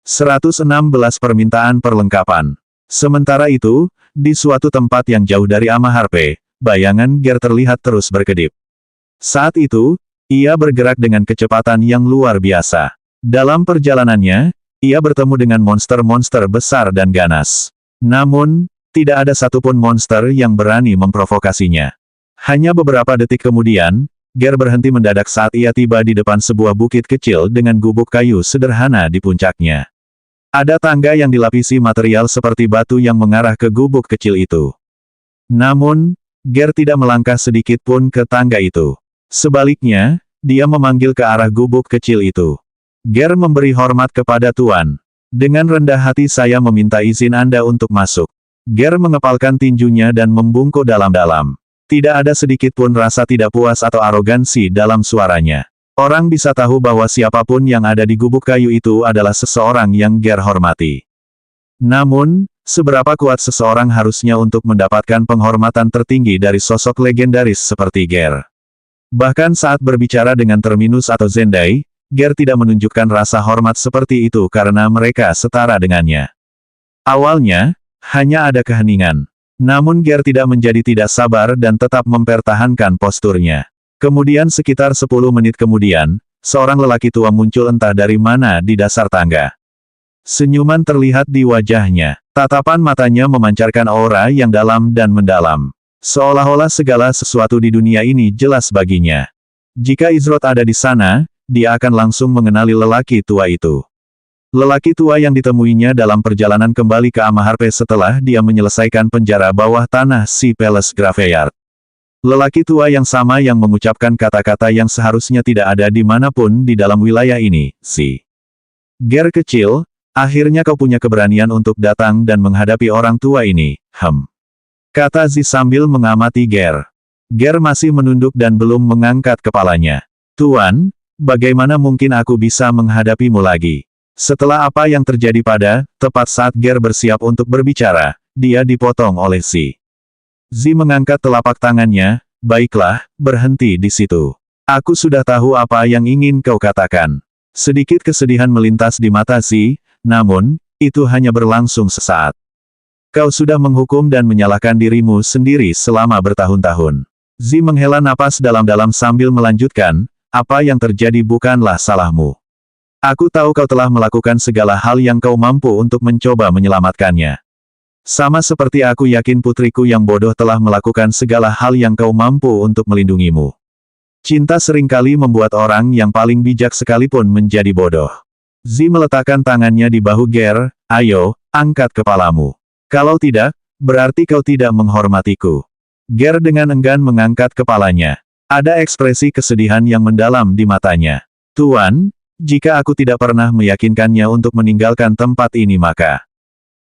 116 permintaan perlengkapan. Sementara itu, di suatu tempat yang jauh dari Amaharpe, bayangan Ger terlihat terus berkedip. Saat itu, ia bergerak dengan kecepatan yang luar biasa. Dalam perjalanannya, ia bertemu dengan monster-monster besar dan ganas. Namun, tidak ada satupun monster yang berani memprovokasinya. Hanya beberapa detik kemudian, Ger berhenti mendadak saat ia tiba di depan sebuah bukit kecil dengan gubuk kayu sederhana di puncaknya. Ada tangga yang dilapisi material seperti batu yang mengarah ke gubuk kecil itu. Namun, Ger tidak melangkah sedikit pun ke tangga itu. Sebaliknya, dia memanggil ke arah gubuk kecil itu. Ger memberi hormat kepada Tuan. Dengan rendah hati saya meminta izin Anda untuk masuk. Ger mengepalkan tinjunya dan membungkuk dalam-dalam. Tidak ada sedikit pun rasa tidak puas atau arogansi dalam suaranya. Orang bisa tahu bahwa siapapun yang ada di gubuk kayu itu adalah seseorang yang Ger hormati. Namun, seberapa kuat seseorang harusnya untuk mendapatkan penghormatan tertinggi dari sosok legendaris seperti Ger? Bahkan saat berbicara dengan Terminus atau Zendai, Ger tidak menunjukkan rasa hormat seperti itu karena mereka setara dengannya. Awalnya, hanya ada keheningan. Namun Ger tidak menjadi tidak sabar dan tetap mempertahankan posturnya. Kemudian sekitar 10 menit kemudian, seorang lelaki tua muncul entah dari mana di dasar tangga. Senyuman terlihat di wajahnya. Tatapan matanya memancarkan aura yang dalam dan mendalam. Seolah-olah segala sesuatu di dunia ini jelas baginya. Jika Izrod ada di sana, dia akan langsung mengenali lelaki tua itu. Lelaki tua yang ditemuinya dalam perjalanan kembali ke Amaharpe setelah dia menyelesaikan penjara bawah tanah si Palace Graveyard. Lelaki tua yang sama yang mengucapkan kata-kata yang seharusnya tidak ada di manapun di dalam wilayah ini, si Ger kecil, akhirnya kau punya keberanian untuk datang dan menghadapi orang tua ini, kata Zi sambil mengamati Ger. Ger masih menunduk dan belum mengangkat kepalanya. Tuan, bagaimana mungkin aku bisa menghadapimu lagi? Setelah apa yang terjadi pada, tepat saat Ger bersiap untuk berbicara, dia dipotong oleh Zi. Zi mengangkat telapak tangannya, baiklah, berhenti di situ. Aku sudah tahu apa yang ingin kau katakan. Sedikit kesedihan melintas di mata Zi, namun, itu hanya berlangsung sesaat. Kau sudah menghukum dan menyalahkan dirimu sendiri selama bertahun-tahun. Zi menghela napas dalam-dalam sambil melanjutkan, apa yang terjadi bukanlah salahmu. Aku tahu kau telah melakukan segala hal yang kau mampu untuk mencoba menyelamatkannya. Sama seperti aku yakin putriku yang bodoh telah melakukan segala hal yang kau mampu untuk melindungimu. Cinta seringkali membuat orang yang paling bijak sekalipun menjadi bodoh. Zi meletakkan tangannya di bahu Ger, ayo, angkat kepalamu. Kalau tidak, berarti kau tidak menghormatiku. Ger dengan enggan mengangkat kepalanya. Ada ekspresi kesedihan yang mendalam di matanya. Tuan, jika aku tidak pernah meyakinkannya untuk meninggalkan tempat ini maka.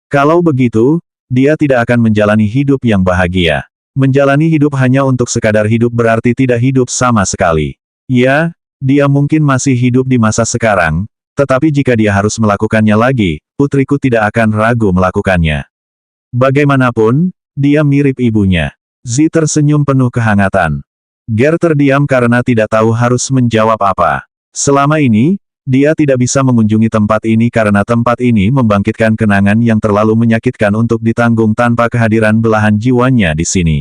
Kalau begitu, dia tidak akan menjalani hidup yang bahagia. Menjalani hidup hanya untuk sekadar hidup berarti tidak hidup sama sekali. Ya, dia mungkin masih hidup di masa sekarang, tetapi jika dia harus melakukannya lagi, putriku tidak akan ragu melakukannya. Bagaimanapun, dia mirip ibunya. Zi tersenyum penuh kehangatan. Ger terdiam karena tidak tahu harus menjawab apa. Selama ini, dia tidak bisa mengunjungi tempat ini karena tempat ini membangkitkan kenangan yang terlalu menyakitkan untuk ditanggung tanpa kehadiran belahan jiwanya di sini.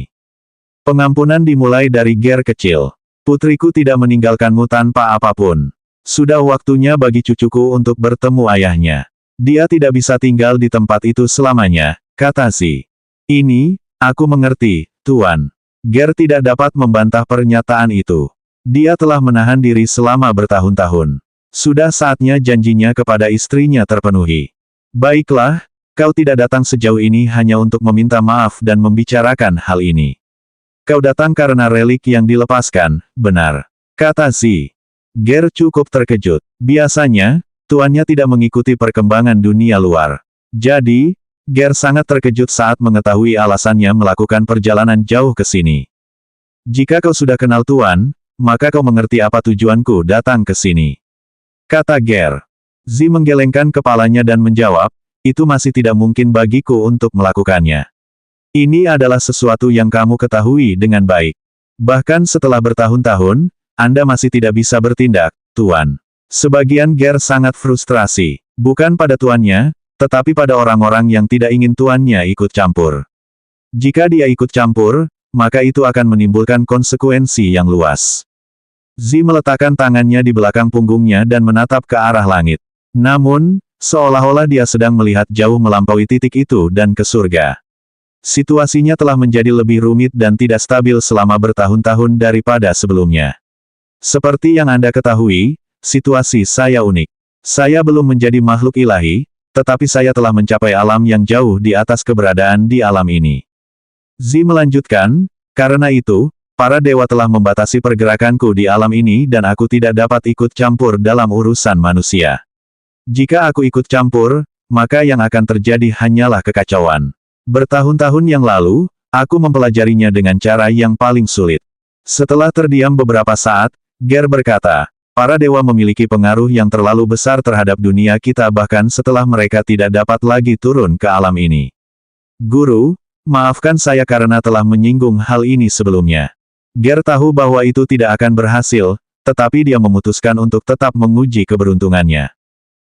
Pengampunan dimulai dari Ger kecil. Putriku tidak meninggalkanmu tanpa apapun. Sudah waktunya bagi cucuku untuk bertemu ayahnya. Dia tidak bisa tinggal di tempat itu selamanya, kata Zi. Ini, aku mengerti, Tuan. Ger tidak dapat membantah pernyataan itu. Dia telah menahan diri selama bertahun-tahun. Sudah saatnya janjinya kepada istrinya terpenuhi. Baiklah, kau tidak datang sejauh ini hanya untuk meminta maaf dan membicarakan hal ini. Kau datang karena relik yang dilepaskan, benar? Kata Zi. Ger cukup terkejut. Biasanya, tuannya tidak mengikuti perkembangan dunia luar. Jadi, Ger sangat terkejut saat mengetahui alasannya melakukan perjalanan jauh ke sini. Jika kau sudah kenal Tuan, maka kau mengerti apa tujuanku datang ke sini. Kata Ger. Zi menggelengkan kepalanya dan menjawab, itu masih tidak mungkin bagiku untuk melakukannya. Ini adalah sesuatu yang kamu ketahui dengan baik. Bahkan setelah bertahun-tahun, Anda masih tidak bisa bertindak, Tuan. Sebagian Ger sangat frustrasi, bukan pada tuannya, tetapi pada orang-orang yang tidak ingin tuannya ikut campur. Jika dia ikut campur, maka itu akan menimbulkan konsekuensi yang luas. Zi meletakkan tangannya di belakang punggungnya dan menatap ke arah langit. Namun, seolah-olah dia sedang melihat jauh melampaui titik itu dan ke surga. Situasinya telah menjadi lebih rumit dan tidak stabil selama bertahun-tahun daripada sebelumnya. Seperti yang Anda ketahui, situasi saya unik. Saya belum menjadi makhluk ilahi, tetapi saya telah mencapai alam yang jauh di atas keberadaan di alam ini. Zi melanjutkan, karena itu, para dewa telah membatasi pergerakanku di alam ini dan aku tidak dapat ikut campur dalam urusan manusia. Jika aku ikut campur, maka yang akan terjadi hanyalah kekacauan. Bertahun-tahun yang lalu, aku mempelajarinya dengan cara yang paling sulit. Setelah terdiam beberapa saat, Ger berkata, para dewa memiliki pengaruh yang terlalu besar terhadap dunia kita bahkan setelah mereka tidak dapat lagi turun ke alam ini. Guru, maafkan saya karena telah menyinggung hal ini sebelumnya. Ger tahu bahwa itu tidak akan berhasil, tetapi dia memutuskan untuk tetap menguji keberuntungannya.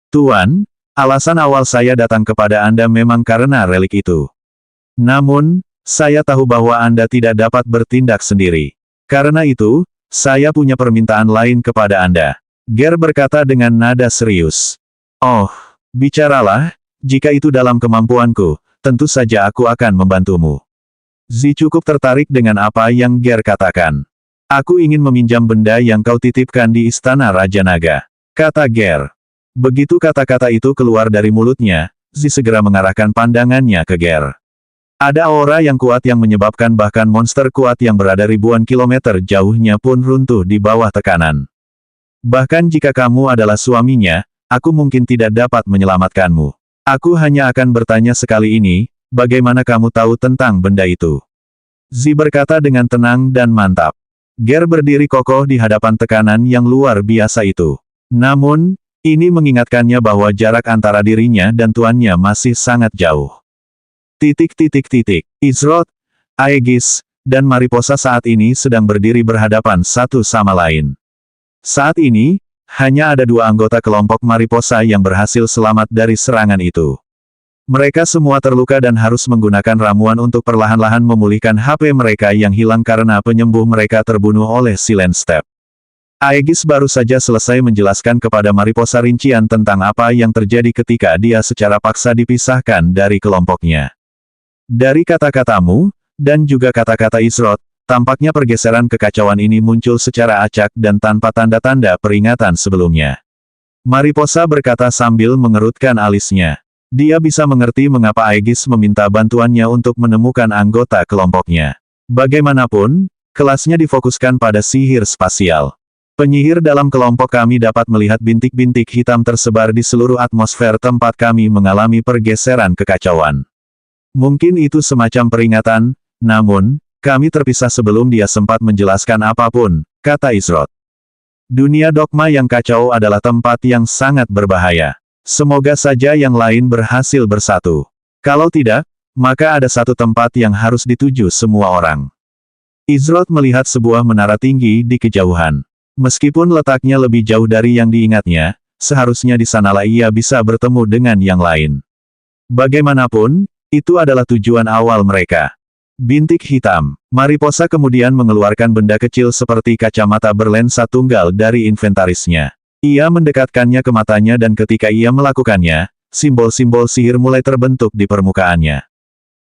Tuan, alasan awal saya datang kepada Anda memang karena relik itu. Namun, saya tahu bahwa Anda tidak dapat bertindak sendiri. Karena itu, saya punya permintaan lain kepada Anda. Ger berkata dengan nada serius. Oh, bicaralah, jika itu dalam kemampuanku, tentu saja aku akan membantumu. Zi cukup tertarik dengan apa yang Ger katakan. Aku ingin meminjam benda yang kau titipkan di Istana Raja Naga, kata Ger. Begitu kata-kata itu keluar dari mulutnya, Zi segera mengarahkan pandangannya ke Ger. Ada aura yang kuat yang menyebabkan bahkan monster kuat yang berada ribuan kilometer jauhnya pun runtuh di bawah tekanan. Bahkan jika kamu adalah suaminya, aku mungkin tidak dapat menyelamatkanmu. Aku hanya akan bertanya sekali ini, bagaimana kamu tahu tentang benda itu? Zi berkata dengan tenang dan mantap. Ger berdiri kokoh di hadapan tekanan yang luar biasa itu. Namun, ini mengingatkannya bahwa jarak antara dirinya dan tuannya masih sangat jauh. Izroth, Aegis, dan Mariposa saat ini sedang berdiri berhadapan satu sama lain. Saat ini, hanya ada dua anggota kelompok Mariposa yang berhasil selamat dari serangan itu. Mereka semua terluka dan harus menggunakan ramuan untuk perlahan-lahan memulihkan HP mereka yang hilang karena penyembuh mereka terbunuh oleh Silent Step. Aegis baru saja selesai menjelaskan kepada Mariposa rincian tentang apa yang terjadi ketika dia secara paksa dipisahkan dari kelompoknya. Dari kata-katamu, dan juga kata-kata Izroth, tampaknya pergeseran kekacauan ini muncul secara acak dan tanpa tanda-tanda peringatan sebelumnya. Mariposa berkata sambil mengerutkan alisnya. Dia bisa mengerti mengapa Aegis meminta bantuannya untuk menemukan anggota kelompoknya. Bagaimanapun, kelasnya difokuskan pada sihir spasial. Penyihir dalam kelompok kami dapat melihat bintik-bintik hitam tersebar di seluruh atmosfer tempat kami mengalami pergeseran kekacauan. Mungkin itu semacam peringatan, namun, kami terpisah sebelum dia sempat menjelaskan apapun, kata Izroth. Dunia dogma yang kacau adalah tempat yang sangat berbahaya. Semoga saja yang lain berhasil bersatu. Kalau tidak, maka ada satu tempat yang harus dituju semua orang. Izroth melihat sebuah menara tinggi di kejauhan. Meskipun letaknya lebih jauh dari yang diingatnya, seharusnya di sanalah ia bisa bertemu dengan yang lain. Bagaimanapun, itu adalah tujuan awal mereka. Bintik hitam. Mariposa kemudian mengeluarkan benda kecil seperti kacamata berlensa tunggal dari inventarisnya. Ia mendekatkannya ke matanya dan ketika ia melakukannya, simbol-simbol sihir mulai terbentuk di permukaannya.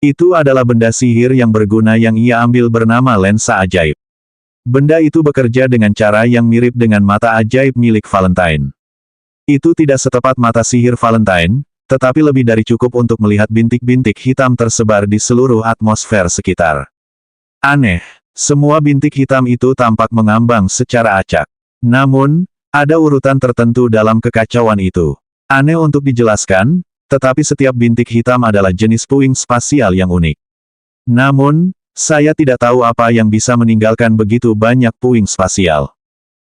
Itu adalah benda sihir yang berguna yang ia ambil bernama lensa ajaib. Benda itu bekerja dengan cara yang mirip dengan mata ajaib milik Valentine. Itu tidak setepat mata sihir Valentine, tetapi lebih dari cukup untuk melihat bintik-bintik hitam tersebar di seluruh atmosfer sekitar. Aneh, semua bintik hitam itu tampak mengambang secara acak. Namun, ada urutan tertentu dalam kekacauan itu. Aneh untuk dijelaskan, tetapi setiap bintik hitam adalah jenis puing spasial yang unik. Namun, saya tidak tahu apa yang bisa meninggalkan begitu banyak puing spasial.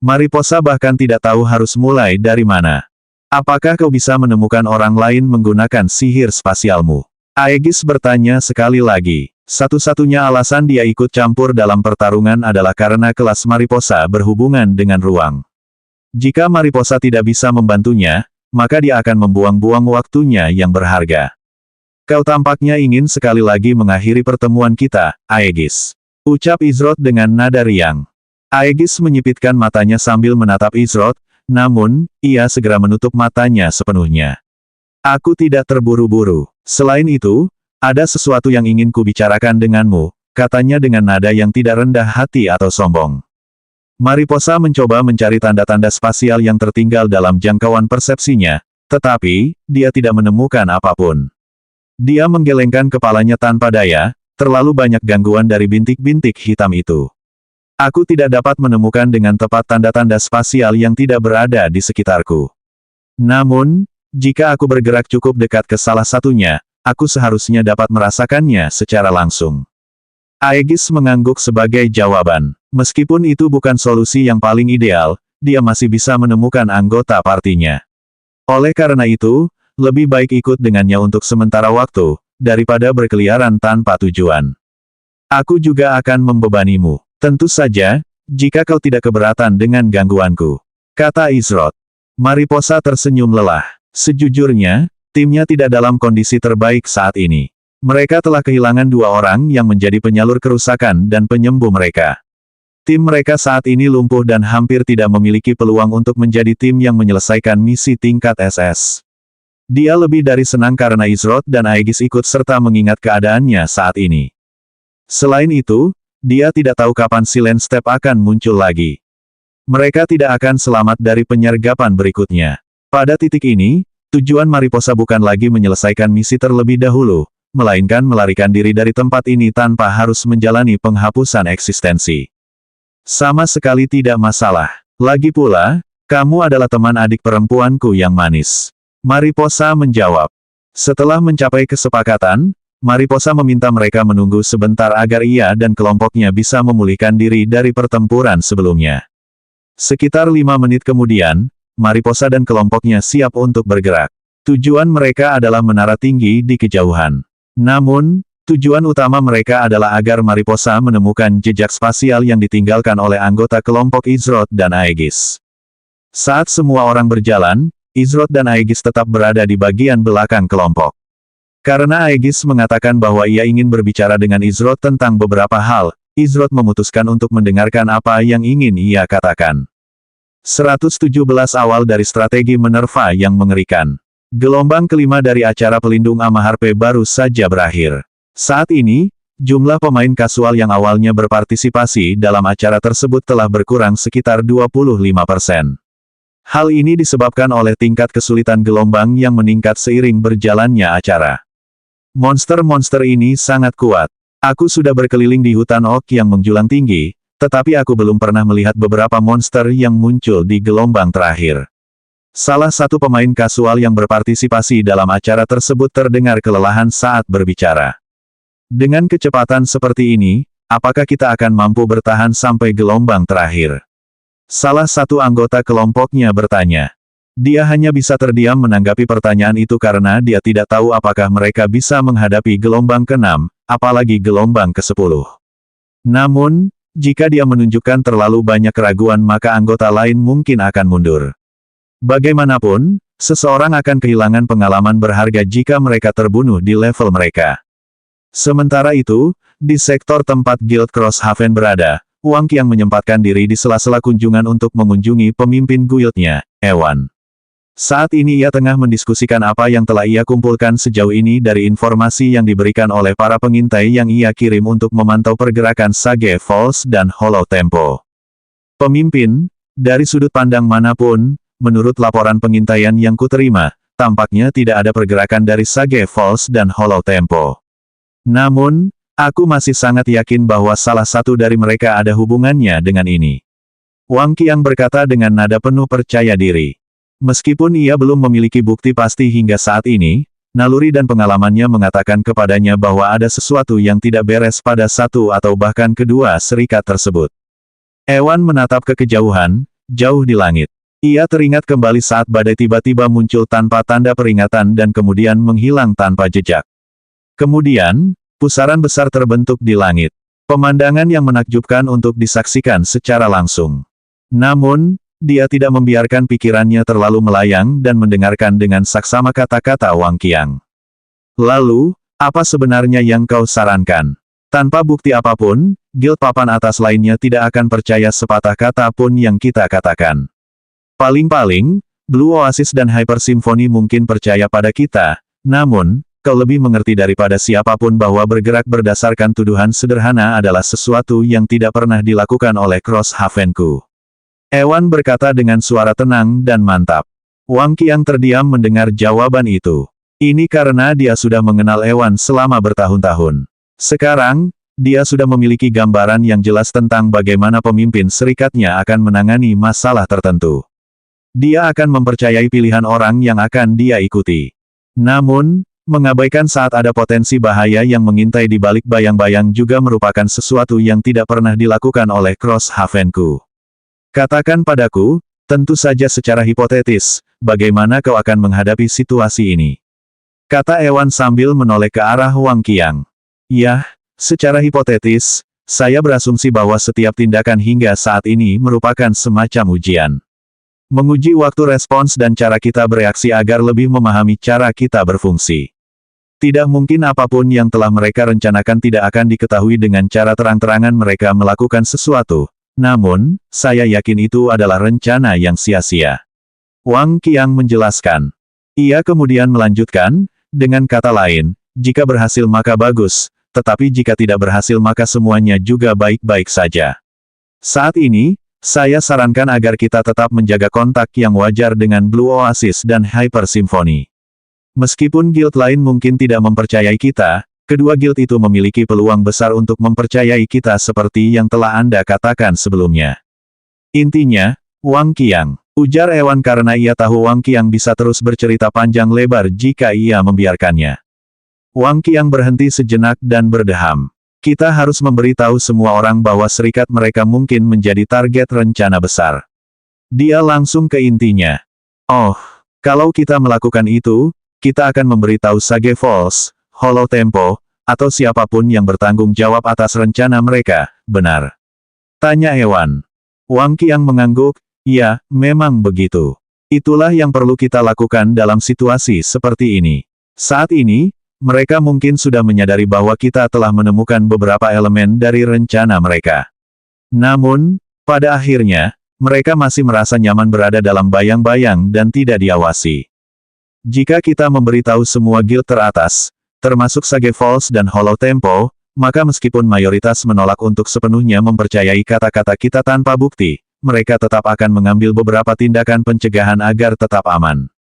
Mariposa bahkan tidak tahu harus mulai dari mana. Apakah kau bisa menemukan orang lain menggunakan sihir spasialmu? Aegis bertanya sekali lagi. Satu-satunya alasan dia ikut campur dalam pertarungan adalah karena kelas Mariposa berhubungan dengan ruang. Jika Mariposa tidak bisa membantunya, maka dia akan membuang-buang waktunya yang berharga. Kau tampaknya ingin sekali lagi mengakhiri pertemuan kita, Aegis. Ucap Izrod dengan nada riang. Aegis menyipitkan matanya sambil menatap Izrod, namun, ia segera menutup matanya sepenuhnya. Aku tidak terburu-buru. Selain itu, ada sesuatu yang ingin kubicarakan denganmu, katanya dengan nada yang tidak rendah hati atau sombong. Mariposa mencoba mencari tanda-tanda spasial yang tertinggal dalam jangkauan persepsinya, tetapi, dia tidak menemukan apapun. Dia menggelengkan kepalanya tanpa daya, terlalu banyak gangguan dari bintik-bintik hitam itu. Aku tidak dapat menemukan dengan tepat tanda-tanda spasial yang tidak berada di sekitarku. Namun, jika aku bergerak cukup dekat ke salah satunya, aku seharusnya dapat merasakannya secara langsung. Aegis mengangguk sebagai jawaban. Meskipun itu bukan solusi yang paling ideal, dia masih bisa menemukan anggota partinya. Oleh karena itu, lebih baik ikut dengannya untuk sementara waktu, daripada berkeliaran tanpa tujuan. Aku juga akan membebanimu. Tentu saja, jika kau tidak keberatan dengan gangguanku, kata Izrod. Mariposa tersenyum lelah. Sejujurnya, timnya tidak dalam kondisi terbaik saat ini. Mereka telah kehilangan 2 orang yang menjadi penyalur kerusakan dan penyembuh mereka. Tim mereka saat ini lumpuh dan hampir tidak memiliki peluang untuk menjadi tim yang menyelesaikan misi tingkat SS. Dia lebih dari senang karena Izrod dan Aegis ikut serta mengingat keadaannya saat ini. Selain itu, dia tidak tahu kapan Silent Step akan muncul lagi. Mereka tidak akan selamat dari penyergapan berikutnya. Pada titik ini, tujuan Mariposa bukan lagi menyelesaikan misi terlebih dahulu, melainkan melarikan diri dari tempat ini tanpa harus menjalani penghapusan eksistensi. Sama sekali tidak masalah. Lagi pula, kamu adalah teman adik perempuanku yang manis. Mariposa menjawab. Setelah mencapai kesepakatan, Mariposa meminta mereka menunggu sebentar agar ia dan kelompoknya bisa memulihkan diri dari pertempuran sebelumnya. Sekitar 5 menit kemudian, Mariposa dan kelompoknya siap untuk bergerak. Tujuan mereka adalah menara tinggi di kejauhan. Namun, tujuan utama mereka adalah agar Mariposa menemukan jejak spasial yang ditinggalkan oleh anggota kelompok Izrod dan Aegis. Saat semua orang berjalan, Izrod dan Aegis tetap berada di bagian belakang kelompok. Karena Aegis mengatakan bahwa ia ingin berbicara dengan Izrod tentang beberapa hal, Izrod memutuskan untuk mendengarkan apa yang ingin ia katakan. 117 awal dari strategi menerva yang mengerikan. Gelombang kelima dari acara pelindung Amaharpe baru saja berakhir. Saat ini, jumlah pemain kasual yang awalnya berpartisipasi dalam acara tersebut telah berkurang sekitar 25%. Hal ini disebabkan oleh tingkat kesulitan gelombang yang meningkat seiring berjalannya acara. Monster-monster ini sangat kuat. Aku sudah berkeliling di hutan oak yang menjulang tinggi, tetapi aku belum pernah melihat beberapa monster yang muncul di gelombang terakhir. Salah satu pemain kasual yang berpartisipasi dalam acara tersebut terdengar kelelahan saat berbicara. Dengan kecepatan seperti ini, apakah kita akan mampu bertahan sampai gelombang terakhir? Salah satu anggota kelompoknya bertanya. Dia hanya bisa terdiam menanggapi pertanyaan itu karena dia tidak tahu apakah mereka bisa menghadapi gelombang ke-6, apalagi gelombang ke-10. Namun, jika dia menunjukkan terlalu banyak keraguan maka anggota lain mungkin akan mundur. Bagaimanapun, seseorang akan kehilangan pengalaman berharga jika mereka terbunuh di level mereka. Sementara itu, di sektor tempat Guild Crosshaven berada, Wang Qiang menyempatkan diri di sela-sela kunjungan untuk mengunjungi pemimpin guildnya, Ewan. Saat ini ia tengah mendiskusikan apa yang telah ia kumpulkan sejauh ini dari informasi yang diberikan oleh para pengintai yang ia kirim untuk memantau pergerakan Sage Falls dan Hollow Tempo. Pemimpin, dari sudut pandang manapun, menurut laporan pengintaian yang kuterima, tampaknya tidak ada pergerakan dari Sage Falls dan Hollow Tempo. Namun, aku masih sangat yakin bahwa salah satu dari mereka ada hubungannya dengan ini. Wang Qiang berkata dengan nada penuh percaya diri. Meskipun ia belum memiliki bukti pasti hingga saat ini, naluri dan pengalamannya mengatakan kepadanya bahwa ada sesuatu yang tidak beres pada satu atau bahkan kedua serikat tersebut. Ewan menatap ke kejauhan, jauh di langit. Ia teringat kembali saat badai tiba-tiba muncul tanpa tanda peringatan dan kemudian menghilang tanpa jejak. Kemudian, pusaran besar terbentuk di langit. Pemandangan yang menakjubkan untuk disaksikan secara langsung. Namun, dia tidak membiarkan pikirannya terlalu melayang dan mendengarkan dengan saksama kata-kata Wang Qiang. Lalu, apa sebenarnya yang kau sarankan? Tanpa bukti apapun, Guild Papan Atas lainnya tidak akan percaya sepatah kata pun yang kita katakan. Paling-paling, Blue Oasis dan Hyper Symphony mungkin percaya pada kita, namun, kau lebih mengerti daripada siapapun bahwa bergerak berdasarkan tuduhan sederhana adalah sesuatu yang tidak pernah dilakukan oleh Cross Havenku. Ewan berkata dengan suara tenang dan mantap. Wang Qiang terdiam mendengar jawaban itu. Ini karena dia sudah mengenal Ewan selama bertahun-tahun. Sekarang, dia sudah memiliki gambaran yang jelas tentang bagaimana pemimpin serikatnya akan menangani masalah tertentu. Dia akan mempercayai pilihan orang yang akan dia ikuti. Namun, mengabaikan saat ada potensi bahaya yang mengintai di balik bayang-bayang juga merupakan sesuatu yang tidak pernah dilakukan oleh Cross Havenku. Katakan padaku, tentu saja secara hipotetis, bagaimana kau akan menghadapi situasi ini? Kata Ewan sambil menoleh ke arah Wang Qiang. Yah, secara hipotetis, saya berasumsi bahwa setiap tindakan hingga saat ini merupakan semacam ujian. Menguji waktu respons dan cara kita bereaksi agar lebih memahami cara kita berfungsi. Tidak mungkin apapun yang telah mereka rencanakan tidak akan diketahui dengan cara terang-terangan mereka melakukan sesuatu. Namun, saya yakin itu adalah rencana yang sia-sia. Wang Qiang menjelaskan. Ia kemudian melanjutkan, dengan kata lain, jika berhasil maka bagus, tetapi jika tidak berhasil maka semuanya juga baik-baik saja. Saat ini, saya sarankan agar kita tetap menjaga kontak yang wajar dengan Blue Oasis dan Hyper Symphony. Meskipun guild lain mungkin tidak mempercayai kita, kedua guild itu memiliki peluang besar untuk mempercayai kita seperti yang telah Anda katakan sebelumnya. Intinya, Wang Qiang, ujar Ewan karena ia tahu Wang Qiang bisa terus bercerita panjang lebar jika ia membiarkannya. Wang Qiang berhenti sejenak dan berdeham. Kita harus memberitahu semua orang bahwa serikat mereka mungkin menjadi target rencana besar. Dia langsung ke intinya. Oh, kalau kita melakukan itu, kita akan memberitahu Sage Falls, Hollow Tempo, atau siapapun yang bertanggung jawab atas rencana mereka, benar? Tanya Ewan. Wang Qiang mengangguk, ya, memang begitu. Itulah yang perlu kita lakukan dalam situasi seperti ini. Saat ini, mereka mungkin sudah menyadari bahwa kita telah menemukan beberapa elemen dari rencana mereka. Namun, pada akhirnya, mereka masih merasa nyaman berada dalam bayang-bayang dan tidak diawasi. Jika kita memberitahu semua guild teratas, termasuk Sage Falls dan Hollow Tempo, maka meskipun mayoritas menolak untuk sepenuhnya mempercayai kata-kata kita tanpa bukti, mereka tetap akan mengambil beberapa tindakan pencegahan agar tetap aman.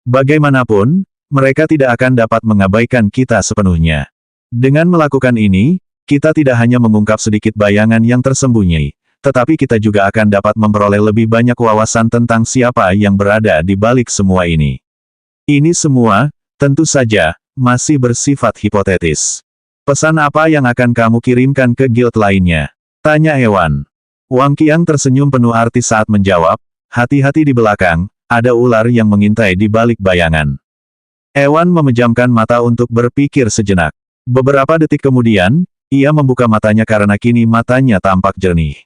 Bagaimanapun, mereka tidak akan dapat mengabaikan kita sepenuhnya. Dengan melakukan ini, kita tidak hanya mengungkap sedikit bayangan yang tersembunyi, tetapi kita juga akan dapat memperoleh lebih banyak wawasan tentang siapa yang berada di balik semua ini. Ini semua, tentu saja, masih bersifat hipotetis. Pesan apa yang akan kamu kirimkan ke guild lainnya? Tanya Ewan. Wang Qiang tersenyum penuh arti saat menjawab, hati-hati di belakang, ada ular yang mengintai di balik bayangan. Ewan memejamkan mata untuk berpikir sejenak. Beberapa detik kemudian, ia membuka matanya karena kini matanya tampak jernih.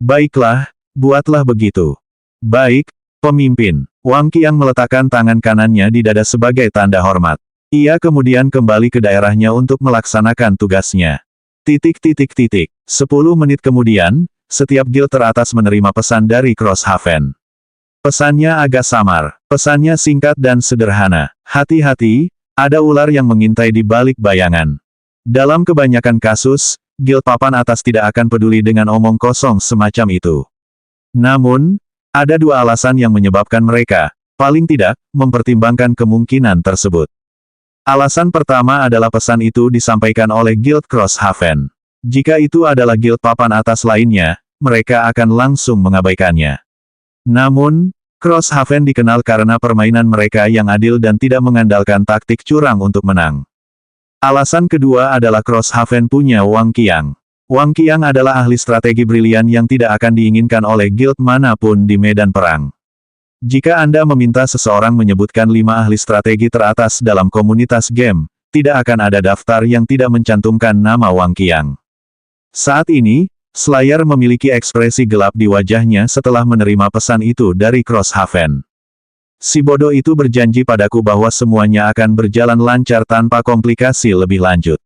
Baiklah, buatlah begitu. Baik, pemimpin. Wang Qiang meletakkan tangan kanannya di dada sebagai tanda hormat. Ia kemudian kembali ke daerahnya untuk melaksanakan tugasnya. 10 menit kemudian, setiap guild teratas menerima pesan dari Cross Haven. Pesannya agak samar. Pesannya singkat dan sederhana. Hati-hati, ada ular yang mengintai di balik bayangan. Dalam kebanyakan kasus, guild papan atas tidak akan peduli dengan omong kosong semacam itu. Namun, ada dua alasan yang menyebabkan mereka, paling tidak, mempertimbangkan kemungkinan tersebut. Alasan pertama adalah pesan itu disampaikan oleh Guild Cross Haven. Jika itu adalah guild papan atas lainnya, mereka akan langsung mengabaikannya. Namun, Cross Haven dikenal karena permainan mereka yang adil dan tidak mengandalkan taktik curang untuk menang. Alasan kedua adalah Cross Haven punya Wang Qiang. Wang Qiang adalah ahli strategi brilian yang tidak akan diinginkan oleh guild manapun di medan perang. Jika Anda meminta seseorang menyebutkan 5 ahli strategi teratas dalam komunitas game, tidak akan ada daftar yang tidak mencantumkan nama Wang Qiang. Saat ini, Slayer memiliki ekspresi gelap di wajahnya setelah menerima pesan itu dari Crosshaven. Si bodoh itu berjanji padaku bahwa semuanya akan berjalan lancar tanpa komplikasi lebih lanjut.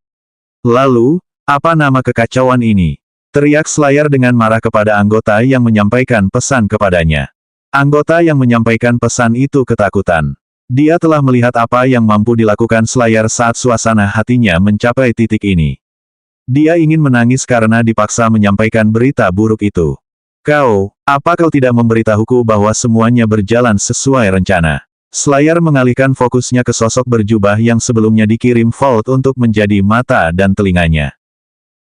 Lalu, apa nama kekacauan ini? Teriak Slayer dengan marah kepada anggota yang menyampaikan pesan kepadanya. Anggota yang menyampaikan pesan itu ketakutan. Dia telah melihat apa yang mampu dilakukan Slayer saat suasana hatinya mencapai titik ini. Dia ingin menangis karena dipaksa menyampaikan berita buruk itu. Apa kau tidak memberitahuku bahwa semuanya berjalan sesuai rencana? Slayer mengalihkan fokusnya ke sosok berjubah yang sebelumnya dikirim Vault untuk menjadi mata dan telinganya.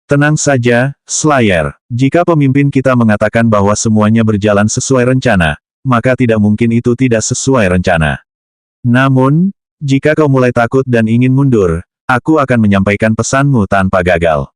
Tenang saja, Slayer. Jika pemimpin kita mengatakan bahwa semuanya berjalan sesuai rencana, maka tidak mungkin itu tidak sesuai rencana. Namun, jika kau mulai takut dan ingin mundur, aku akan menyampaikan pesanmu tanpa gagal.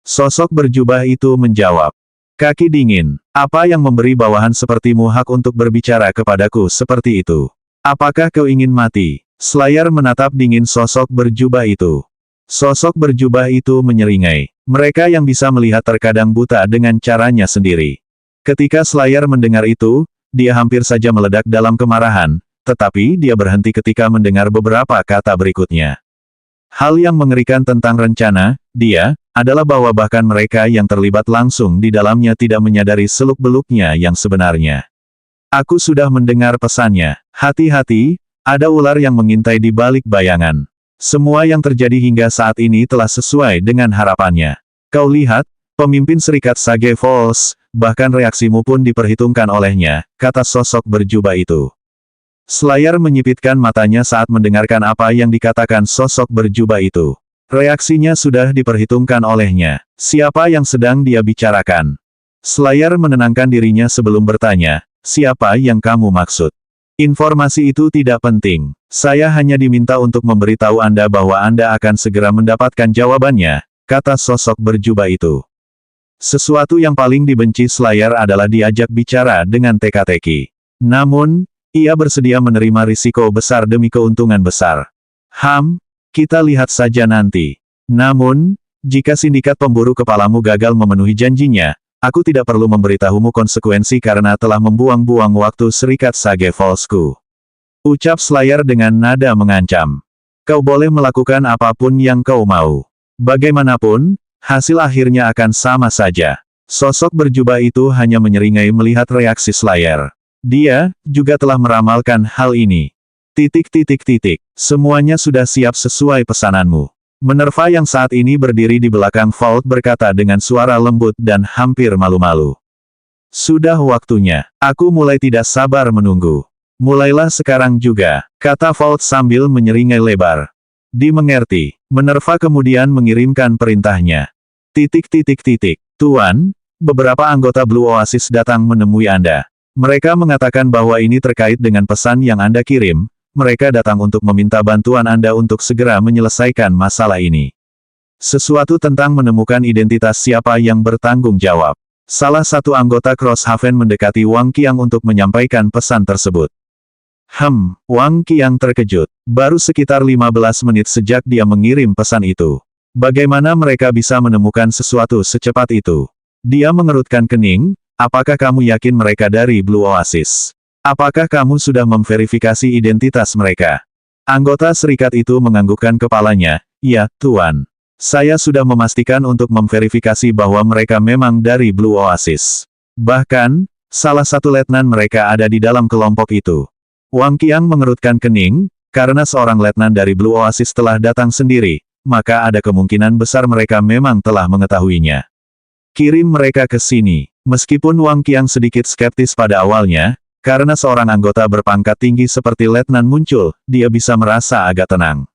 Sosok berjubah itu menjawab. Kaki dingin, apa yang memberi bawahan sepertimu hak untuk berbicara kepadaku seperti itu? Apakah kau ingin mati? Slayer menatap dingin sosok berjubah itu. Sosok berjubah itu menyeringai. Mereka yang bisa melihat terkadang buta dengan caranya sendiri. Ketika Slayer mendengar itu, dia hampir saja meledak dalam kemarahan, tetapi dia berhenti ketika mendengar beberapa kata berikutnya. Hal yang mengerikan tentang rencana, adalah bahwa bahkan mereka yang terlibat langsung di dalamnya tidak menyadari seluk-beluknya yang sebenarnya. Aku sudah mendengar pesannya. Hati-hati, ada ular yang mengintai di balik bayangan. Semua yang terjadi hingga saat ini telah sesuai dengan harapannya. Kau lihat, pemimpin Serikat Sage Falls, bahkan reaksimu pun diperhitungkan olehnya, kata sosok berjubah itu. Slayer menyipitkan matanya saat mendengarkan apa yang dikatakan sosok berjubah itu. Reaksinya sudah diperhitungkan olehnya. Siapa yang sedang dia bicarakan? Slayer menenangkan dirinya sebelum bertanya, siapa yang kamu maksud? Informasi itu tidak penting. Saya hanya diminta untuk memberitahu Anda bahwa Anda akan segera mendapatkan jawabannya, kata sosok berjubah itu. Sesuatu yang paling dibenci Slayer adalah diajak bicara dengan teka-teki. Namun, ia bersedia menerima risiko besar demi keuntungan besar. Kita lihat saja nanti. Namun, jika sindikat pemburu kepalamu gagal memenuhi janjinya, aku tidak perlu memberitahumu konsekuensi karena telah membuang-buang waktu Serikat Sage Fallsku. Ucap Slayer dengan nada mengancam. Kau boleh melakukan apapun yang kau mau. Bagaimanapun, hasil akhirnya akan sama saja. Sosok berjubah itu hanya menyeringai melihat reaksi Slayer. Dia juga telah meramalkan hal ini. Semuanya sudah siap sesuai pesananmu. Minerva yang saat ini berdiri di belakang Vault berkata dengan suara lembut dan hampir malu-malu. Sudah waktunya. Aku mulai tidak sabar menunggu. Mulailah sekarang juga, kata Vault sambil menyeringai lebar. Dimengerti. Minerva kemudian mengirimkan perintahnya. Tuan, beberapa anggota Blue Oasis datang menemui Anda. Mereka mengatakan bahwa ini terkait dengan pesan yang Anda kirim. Mereka datang untuk meminta bantuan Anda untuk segera menyelesaikan masalah ini. Sesuatu tentang menemukan identitas siapa yang bertanggung jawab. Salah satu anggota Crosshaven mendekati Wang Qiang untuk menyampaikan pesan tersebut. Wang Qiang terkejut. Baru sekitar 15 menit sejak dia mengirim pesan itu. Bagaimana mereka bisa menemukan sesuatu secepat itu? Dia mengerutkan kening. Apakah kamu yakin mereka dari Blue Oasis? Apakah kamu sudah memverifikasi identitas mereka? Anggota serikat itu menganggukkan kepalanya. Ya, Tuan. Saya sudah memastikan untuk memverifikasi bahwa mereka memang dari Blue Oasis. Bahkan, salah satu letnan mereka ada di dalam kelompok itu. Wang Qiang mengerutkan kening, karena seorang letnan dari Blue Oasis telah datang sendiri, maka ada kemungkinan besar mereka memang telah mengetahuinya. Kirim mereka ke sini. Meskipun Wang Qiang sedikit skeptis pada awalnya, karena seorang anggota berpangkat tinggi seperti letnan muncul, dia bisa merasa agak tenang.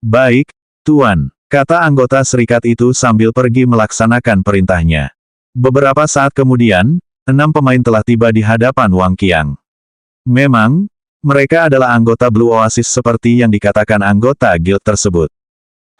Baik, Tuan, kata anggota serikat itu sambil pergi melaksanakan perintahnya. Beberapa saat kemudian, 6 pemain telah tiba di hadapan Wang Qiang. Memang, mereka adalah anggota Blue Oasis seperti yang dikatakan anggota guild tersebut.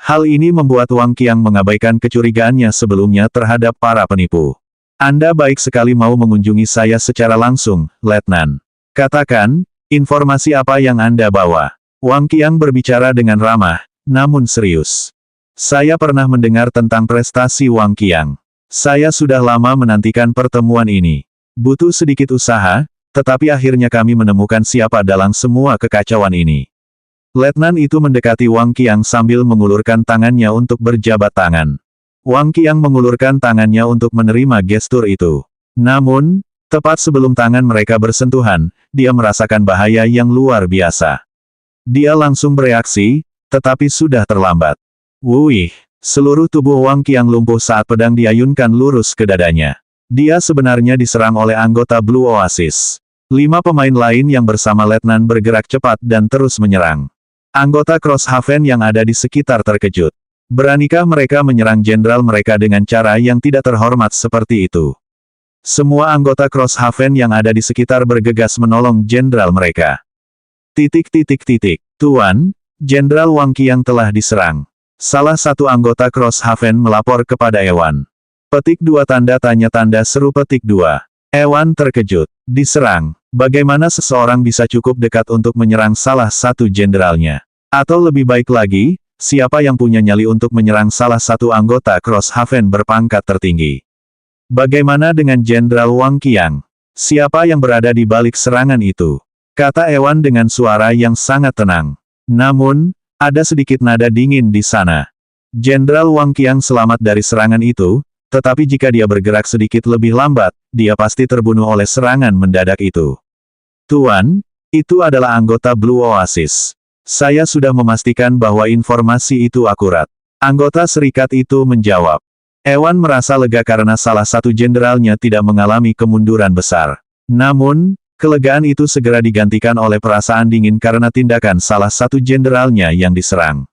Hal ini membuat Wang Qiang mengabaikan kecurigaannya sebelumnya terhadap para penipu. Anda baik sekali mau mengunjungi saya secara langsung, Letnan. Katakan, informasi apa yang Anda bawa? Wang Qiang berbicara dengan ramah, namun serius. Saya pernah mendengar tentang prestasi Wang Qiang. Saya sudah lama menantikan pertemuan ini. Butuh sedikit usaha, tetapi akhirnya kami menemukan siapa dalang semua kekacauan ini. Letnan itu mendekati Wang Qiang sambil mengulurkan tangannya untuk berjabat tangan. Wang Qiang mengulurkan tangannya untuk menerima gestur itu. Namun, tepat sebelum tangan mereka bersentuhan, dia merasakan bahaya yang luar biasa. Dia langsung bereaksi, tetapi sudah terlambat. Wuih, seluruh tubuh Wang Qiang lumpuh saat pedang diayunkan lurus ke dadanya. Dia sebenarnya diserang oleh anggota Blue Oasis. 5 pemain lain yang bersama Letnan bergerak cepat dan terus menyerang. Anggota Crosshaven yang ada di sekitar terkejut. Beranikah mereka menyerang jenderal mereka dengan cara yang tidak terhormat seperti itu? Semua anggota Crosshaven yang ada di sekitar bergegas menolong jenderal mereka. Tuan, Jenderal Wang Qiang telah diserang. Salah satu anggota Crosshaven melapor kepada Ewan. Petik 2 tanda tanya tanda seru petik 2. Ewan terkejut. Diserang. Bagaimana seseorang bisa cukup dekat untuk menyerang salah satu jenderalnya? Atau lebih baik lagi, siapa yang punya nyali untuk menyerang salah satu anggota Crosshaven berpangkat tertinggi? Bagaimana dengan Jenderal Wang Qiang? Siapa yang berada di balik serangan itu? Kata Ewan dengan suara yang sangat tenang. Namun, ada sedikit nada dingin di sana. Jenderal Wang Qiang selamat dari serangan itu, tetapi jika dia bergerak sedikit lebih lambat, dia pasti terbunuh oleh serangan mendadak itu. Tuan, itu adalah anggota Blue Oasis. Saya sudah memastikan bahwa informasi itu akurat. Anggota serikat itu menjawab. Ewan merasa lega karena salah satu jenderalnya tidak mengalami kemunduran besar. Namun, kelegaan itu segera digantikan oleh perasaan dingin karena tindakan salah satu jenderalnya yang diserang.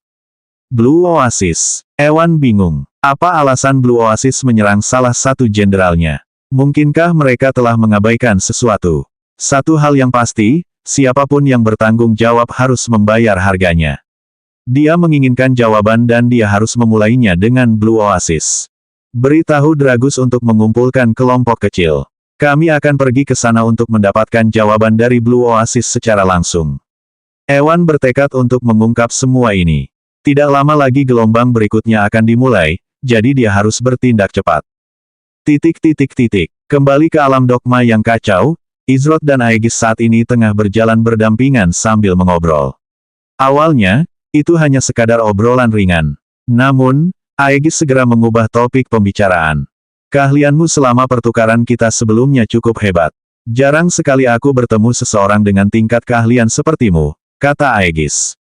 Blue Oasis. Ewan bingung. Apa alasan Blue Oasis menyerang salah satu jenderalnya? Mungkinkah mereka telah mengabaikan sesuatu? Satu hal yang pasti, siapapun yang bertanggung jawab harus membayar harganya. Dia menginginkan jawaban dan dia harus memulainya dengan Blue Oasis. Beritahu Dragus untuk mengumpulkan kelompok kecil. Kami akan pergi ke sana untuk mendapatkan jawaban dari Blue Oasis secara langsung. Ewan bertekad untuk mengungkap semua ini. Tidak lama lagi gelombang berikutnya akan dimulai, jadi dia harus bertindak cepat. Kembali ke alam dogma yang kacau, Izrod dan Aegis saat ini tengah berjalan berdampingan sambil mengobrol. Awalnya, itu hanya sekadar obrolan ringan. Namun, Aegis segera mengubah topik pembicaraan. Keahlianmu selama pertukaran kita sebelumnya cukup hebat. Jarang sekali aku bertemu seseorang dengan tingkat keahlian sepertimu, kata Aegis.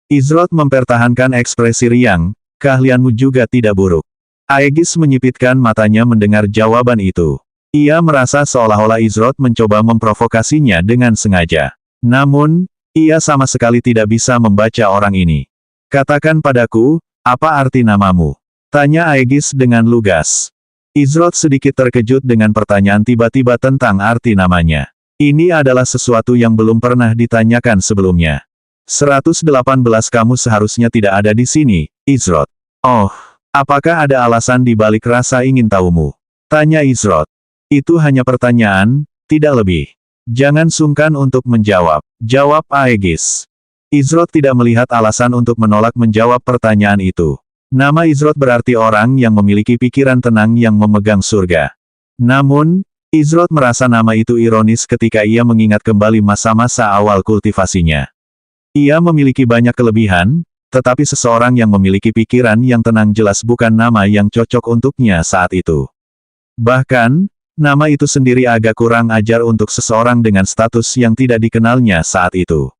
Izrod mempertahankan ekspresi riang, keahlianmu juga tidak buruk. Aegis menyipitkan matanya mendengar jawaban itu. Ia merasa seolah-olah Izrod mencoba memprovokasinya dengan sengaja. Namun, ia sama sekali tidak bisa membaca orang ini. Katakan padaku, apa arti namamu? Tanya Aegis dengan lugas. Izrod sedikit terkejut dengan pertanyaan tiba-tiba tentang arti namanya. Ini adalah sesuatu yang belum pernah ditanyakan sebelumnya. 118 kamu seharusnya tidak ada di sini, Izrod. Oh, apakah ada alasan di balik rasa ingin tahumu? Tanya Izrod. Itu hanya pertanyaan, tidak lebih. Jangan sungkan untuk menjawab. Jawab Aegis. Izrod tidak melihat alasan untuk menolak menjawab pertanyaan itu. Nama Izrod berarti orang yang memiliki pikiran tenang yang memegang surga. Namun, Izrod merasa nama itu ironis ketika ia mengingat kembali masa-masa awal kultivasinya. Ia memiliki banyak kelebihan, tetapi seseorang yang memiliki pikiran yang tenang jelas bukan nama yang cocok untuknya saat itu. Bahkan, nama itu sendiri agak kurang ajar untuk seseorang dengan status yang tidak dikenalnya saat itu.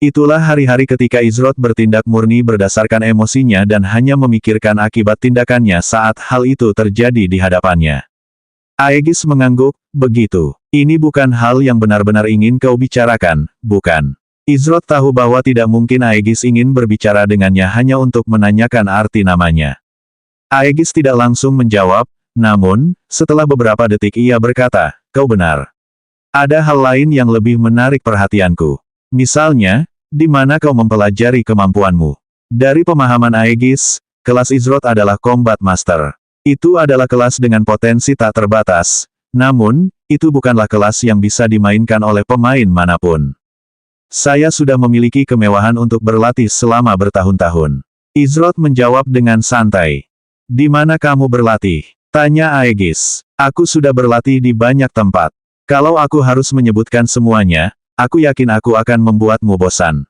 Itulah hari-hari ketika Izrod bertindak murni berdasarkan emosinya dan hanya memikirkan akibat tindakannya saat hal itu terjadi di hadapannya. Aegis mengangguk, begitu. Ini bukan hal yang benar-benar ingin kau bicarakan, bukan? Izrod tahu bahwa tidak mungkin Aegis ingin berbicara dengannya hanya untuk menanyakan arti namanya. Aegis tidak langsung menjawab, namun, setelah beberapa detik ia berkata, kau benar. Ada hal lain yang lebih menarik perhatianku. Misalnya, di mana kau mempelajari kemampuanmu? Dari pemahaman Aegis, kelas Izrod adalah Combat Master. Itu adalah kelas dengan potensi tak terbatas, namun, itu bukanlah kelas yang bisa dimainkan oleh pemain manapun. Saya sudah memiliki kemewahan untuk berlatih selama bertahun-tahun. Izrod menjawab dengan santai. Di mana kamu berlatih? Tanya Aegis. Aku sudah berlatih di banyak tempat. Kalau aku harus menyebutkan semuanya, aku yakin aku akan membuatmu bosan.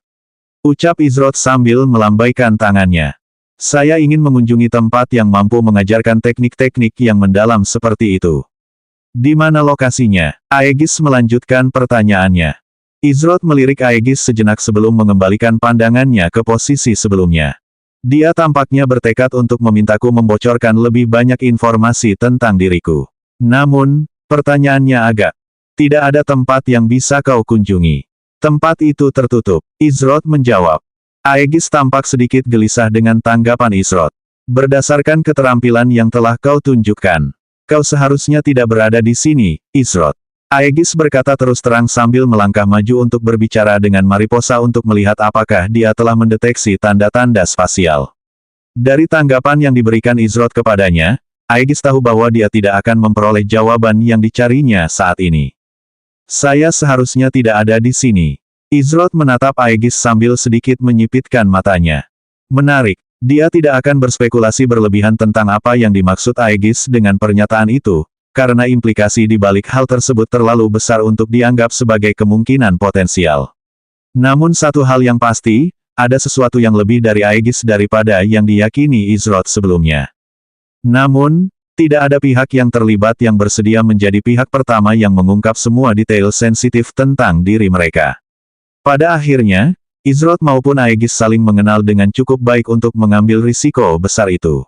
Ucap Izroth sambil melambaikan tangannya. Saya ingin mengunjungi tempat yang mampu mengajarkan teknik-teknik yang mendalam seperti itu. Di mana lokasinya? Aegis melanjutkan pertanyaannya. Izroth melirik Aegis sejenak sebelum mengembalikan pandangannya ke posisi sebelumnya. Dia tampaknya bertekad untuk memintaku membocorkan lebih banyak informasi tentang diriku. Namun, pertanyaannya agak. Tidak ada tempat yang bisa kau kunjungi. Tempat itu tertutup. Izroth menjawab. Aegis tampak sedikit gelisah dengan tanggapan Izroth. Berdasarkan keterampilan yang telah kau tunjukkan, kau seharusnya tidak berada di sini, Izroth. Aegis berkata terus terang sambil melangkah maju untuk berbicara dengan Mariposa untuk melihat apakah dia telah mendeteksi tanda-tanda spasial. Dari tanggapan yang diberikan Izroth kepadanya, Aegis tahu bahwa dia tidak akan memperoleh jawaban yang dicarinya saat ini. Saya seharusnya tidak ada di sini. Izroth menatap Aegis sambil sedikit menyipitkan matanya. Menarik, dia tidak akan berspekulasi berlebihan tentang apa yang dimaksud Aegis dengan pernyataan itu, karena implikasi di balik hal tersebut terlalu besar untuk dianggap sebagai kemungkinan potensial. Namun satu hal yang pasti, ada sesuatu yang lebih dari Aegis daripada yang diyakini Izroth sebelumnya. Namun, tidak ada pihak yang terlibat yang bersedia menjadi pihak pertama yang mengungkap semua detail sensitif tentang diri mereka. Pada akhirnya, Izroth maupun Aegis saling mengenal dengan cukup baik untuk mengambil risiko besar itu.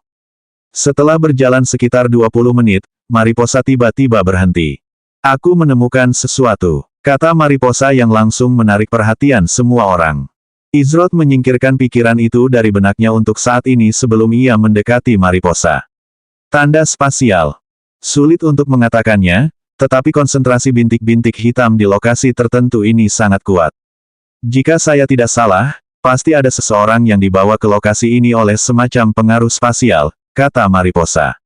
Setelah berjalan sekitar 20 menit, Mariposa tiba-tiba berhenti. Aku menemukan sesuatu, kata Mariposa yang langsung menarik perhatian semua orang. Izroth menyingkirkan pikiran itu dari benaknya untuk saat ini sebelum ia mendekati Mariposa. Tanda spasial. Sulit untuk mengatakannya, tetapi konsentrasi bintik-bintik hitam di lokasi tertentu ini sangat kuat. Jika saya tidak salah, pasti ada seseorang yang dibawa ke lokasi ini oleh semacam pengaruh spasial, kata Mariposa.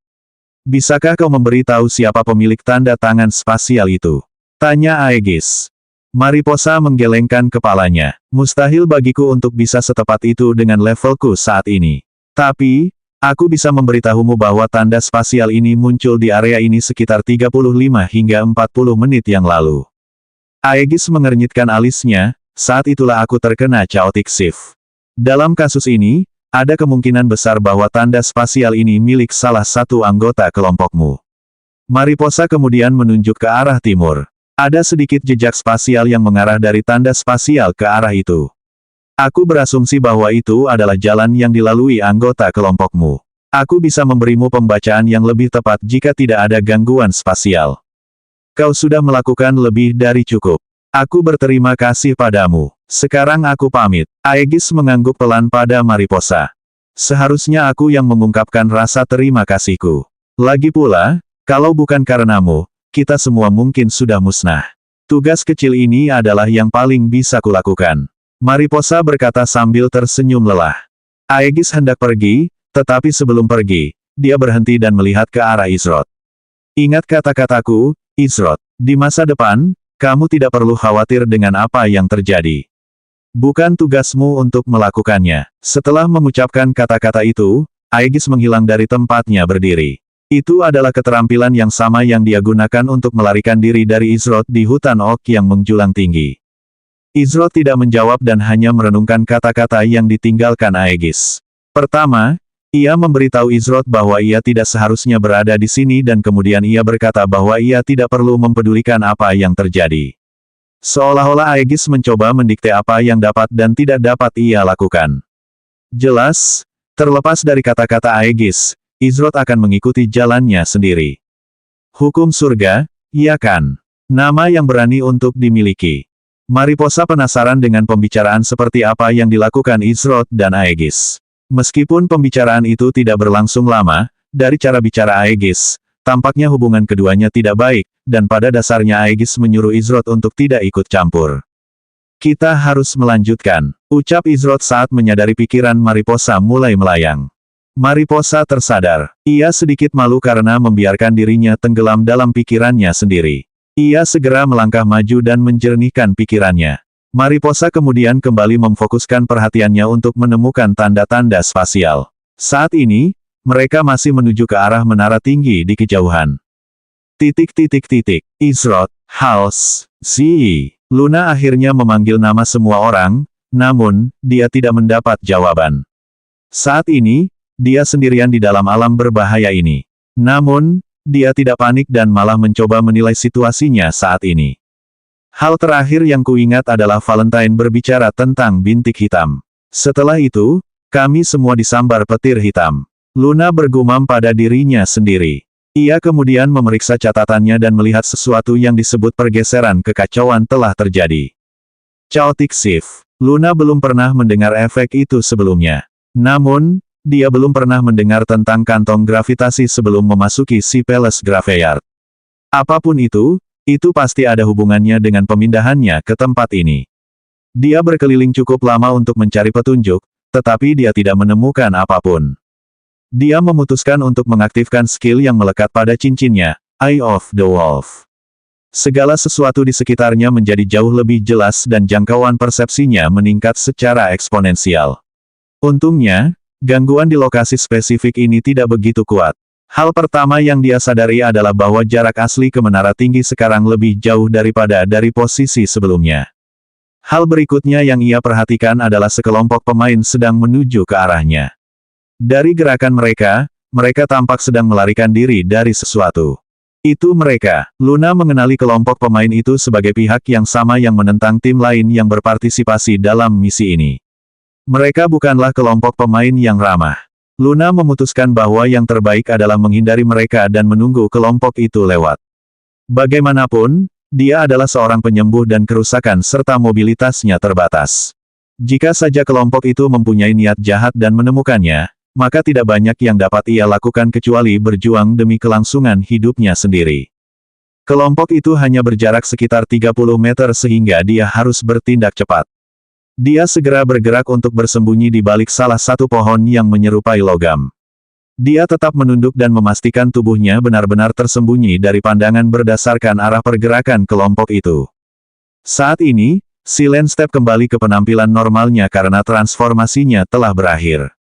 Bisakah kau memberitahu siapa pemilik tanda tangan spasial itu? Tanya Aegis. Mariposa menggelengkan kepalanya. Mustahil bagiku untuk bisa setepat itu dengan levelku saat ini. Tapi, aku bisa memberitahumu bahwa tanda spasial ini muncul di area ini sekitar 35 hingga 40 menit yang lalu. Aegis mengernyitkan alisnya. Saat itulah aku terkena chaotic shift. Dalam kasus ini, ada kemungkinan besar bahwa tanda spasial ini milik salah satu anggota kelompokmu. Mariposa kemudian menunjuk ke arah timur. Ada sedikit jejak spasial yang mengarah dari tanda spasial ke arah itu. Aku berasumsi bahwa itu adalah jalan yang dilalui anggota kelompokmu. Aku bisa memberimu pembacaan yang lebih tepat jika tidak ada gangguan spasial. Kau sudah melakukan lebih dari cukup. Aku berterima kasih padamu. Sekarang aku pamit. Aegis mengangguk pelan pada Mariposa. Seharusnya aku yang mengungkapkan rasa terima kasihku. Lagi pula, kalau bukan karenamu, kita semua mungkin sudah musnah. Tugas kecil ini adalah yang paling bisa kulakukan. Mariposa berkata sambil tersenyum lelah. Aegis hendak pergi, tetapi sebelum pergi, dia berhenti dan melihat ke arah Izroth. Ingat kata-kataku, Izroth, di masa depan, kamu tidak perlu khawatir dengan apa yang terjadi. Bukan tugasmu untuk melakukannya. Setelah mengucapkan kata-kata itu, Aegis menghilang dari tempatnya berdiri. Itu adalah keterampilan yang sama yang dia gunakan untuk melarikan diri dari Izroth di hutan oak yang menjulang tinggi. Izroth tidak menjawab dan hanya merenungkan kata-kata yang ditinggalkan Aegis. Pertama, ia memberitahu Izroth bahwa ia tidak seharusnya berada di sini dan kemudian ia berkata bahwa ia tidak perlu mempedulikan apa yang terjadi. Seolah-olah Aegis mencoba mendikte apa yang dapat dan tidak dapat ia lakukan. Jelas, terlepas dari kata-kata Aegis, Izroth akan mengikuti jalannya sendiri. Hukum surga, iya kan? Nama yang berani untuk dimiliki. Mariposa penasaran dengan pembicaraan seperti apa yang dilakukan Izroth dan Aegis. Meskipun pembicaraan itu tidak berlangsung lama, dari cara bicara Aegis, tampaknya hubungan keduanya tidak baik, dan pada dasarnya Aegis menyuruh Izroth untuk tidak ikut campur. Kita harus melanjutkan, ucap Izroth saat menyadari pikiran Mariposa mulai melayang. Mariposa tersadar. Ia sedikit malu karena membiarkan dirinya tenggelam dalam pikirannya sendiri. Ia segera melangkah maju dan menjernihkan pikirannya. Mariposa kemudian kembali memfokuskan perhatiannya untuk menemukan tanda-tanda spasial. Saat ini, mereka masih menuju ke arah menara tinggi di kejauhan. Izrod, Hals, Zi. Luna akhirnya memanggil nama semua orang, namun, dia tidak mendapat jawaban. Saat ini, dia sendirian di dalam alam berbahaya ini. Namun, dia tidak panik dan malah mencoba menilai situasinya saat ini. Hal terakhir yang kuingat adalah Valentine berbicara tentang bintik hitam. Setelah itu, kami semua disambar petir hitam. Luna bergumam pada dirinya sendiri. Ia kemudian memeriksa catatannya dan melihat sesuatu yang disebut pergeseran kekacauan telah terjadi. Chaotic Shift. Luna belum pernah mendengar efek itu sebelumnya. Namun, dia belum pernah mendengar tentang kantong gravitasi sebelum memasuki si Palace Graveyard. Apapun itu pasti ada hubungannya dengan pemindahannya ke tempat ini. Dia berkeliling cukup lama untuk mencari petunjuk, tetapi dia tidak menemukan apapun. Dia memutuskan untuk mengaktifkan skill yang melekat pada cincinnya, Eye of the Wolf. Segala sesuatu di sekitarnya menjadi jauh lebih jelas dan jangkauan persepsinya meningkat secara eksponensial. Untungnya, gangguan di lokasi spesifik ini tidak begitu kuat. Hal pertama yang dia sadari adalah bahwa jarak asli ke menara tinggi sekarang lebih jauh daripada dari posisi sebelumnya. Hal berikutnya yang ia perhatikan adalah sekelompok pemain sedang menuju ke arahnya. Dari gerakan mereka, mereka tampak sedang melarikan diri dari sesuatu. Itu mereka. Luna mengenali kelompok pemain itu sebagai pihak yang sama yang menentang tim lain yang berpartisipasi dalam misi ini. Mereka bukanlah kelompok pemain yang ramah. Luna memutuskan bahwa yang terbaik adalah menghindari mereka dan menunggu kelompok itu lewat. Bagaimanapun, dia adalah seorang penyembuh dan kerusakan serta mobilitasnya terbatas. Jika saja kelompok itu mempunyai niat jahat dan menemukannya, maka tidak banyak yang dapat ia lakukan kecuali berjuang demi kelangsungan hidupnya sendiri. Kelompok itu hanya berjarak sekitar 30 meter sehingga dia harus bertindak cepat. Dia segera bergerak untuk bersembunyi di balik salah satu pohon yang menyerupai logam. Dia tetap menunduk dan memastikan tubuhnya benar-benar tersembunyi dari pandangan berdasarkan arah pergerakan kelompok itu. Saat ini, Silent Step kembali ke penampilan normalnya karena transformasinya telah berakhir.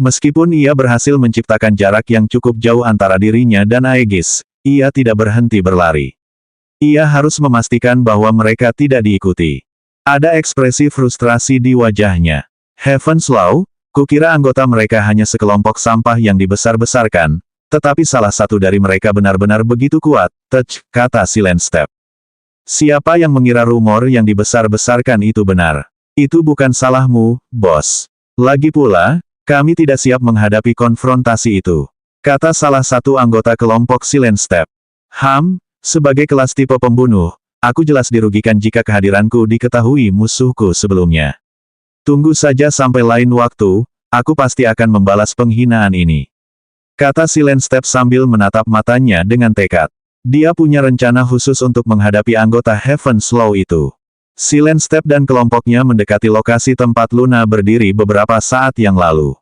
Meskipun ia berhasil menciptakan jarak yang cukup jauh antara dirinya dan Aegis, ia tidak berhenti berlari. Ia harus memastikan bahwa mereka tidak diikuti. Ada ekspresi frustrasi di wajahnya. Heaven's Law, kukira anggota mereka hanya sekelompok sampah yang dibesar-besarkan, tetapi salah satu dari mereka benar-benar begitu kuat, kata Silent Step. Siapa yang mengira rumor yang dibesar-besarkan itu benar? Itu bukan salahmu, bos. Lagi pula, kami tidak siap menghadapi konfrontasi itu, kata salah satu anggota kelompok Silent Step. Sebagai kelas tipe pembunuh, aku jelas dirugikan jika kehadiranku diketahui musuhku sebelumnya. Tunggu saja sampai lain waktu, aku pasti akan membalas penghinaan ini, kata Silent Step sambil menatap matanya dengan tekad. Dia punya rencana khusus untuk menghadapi anggota Heaven's Law itu. Silent Step dan kelompoknya mendekati lokasi tempat Luna berdiri beberapa saat yang lalu.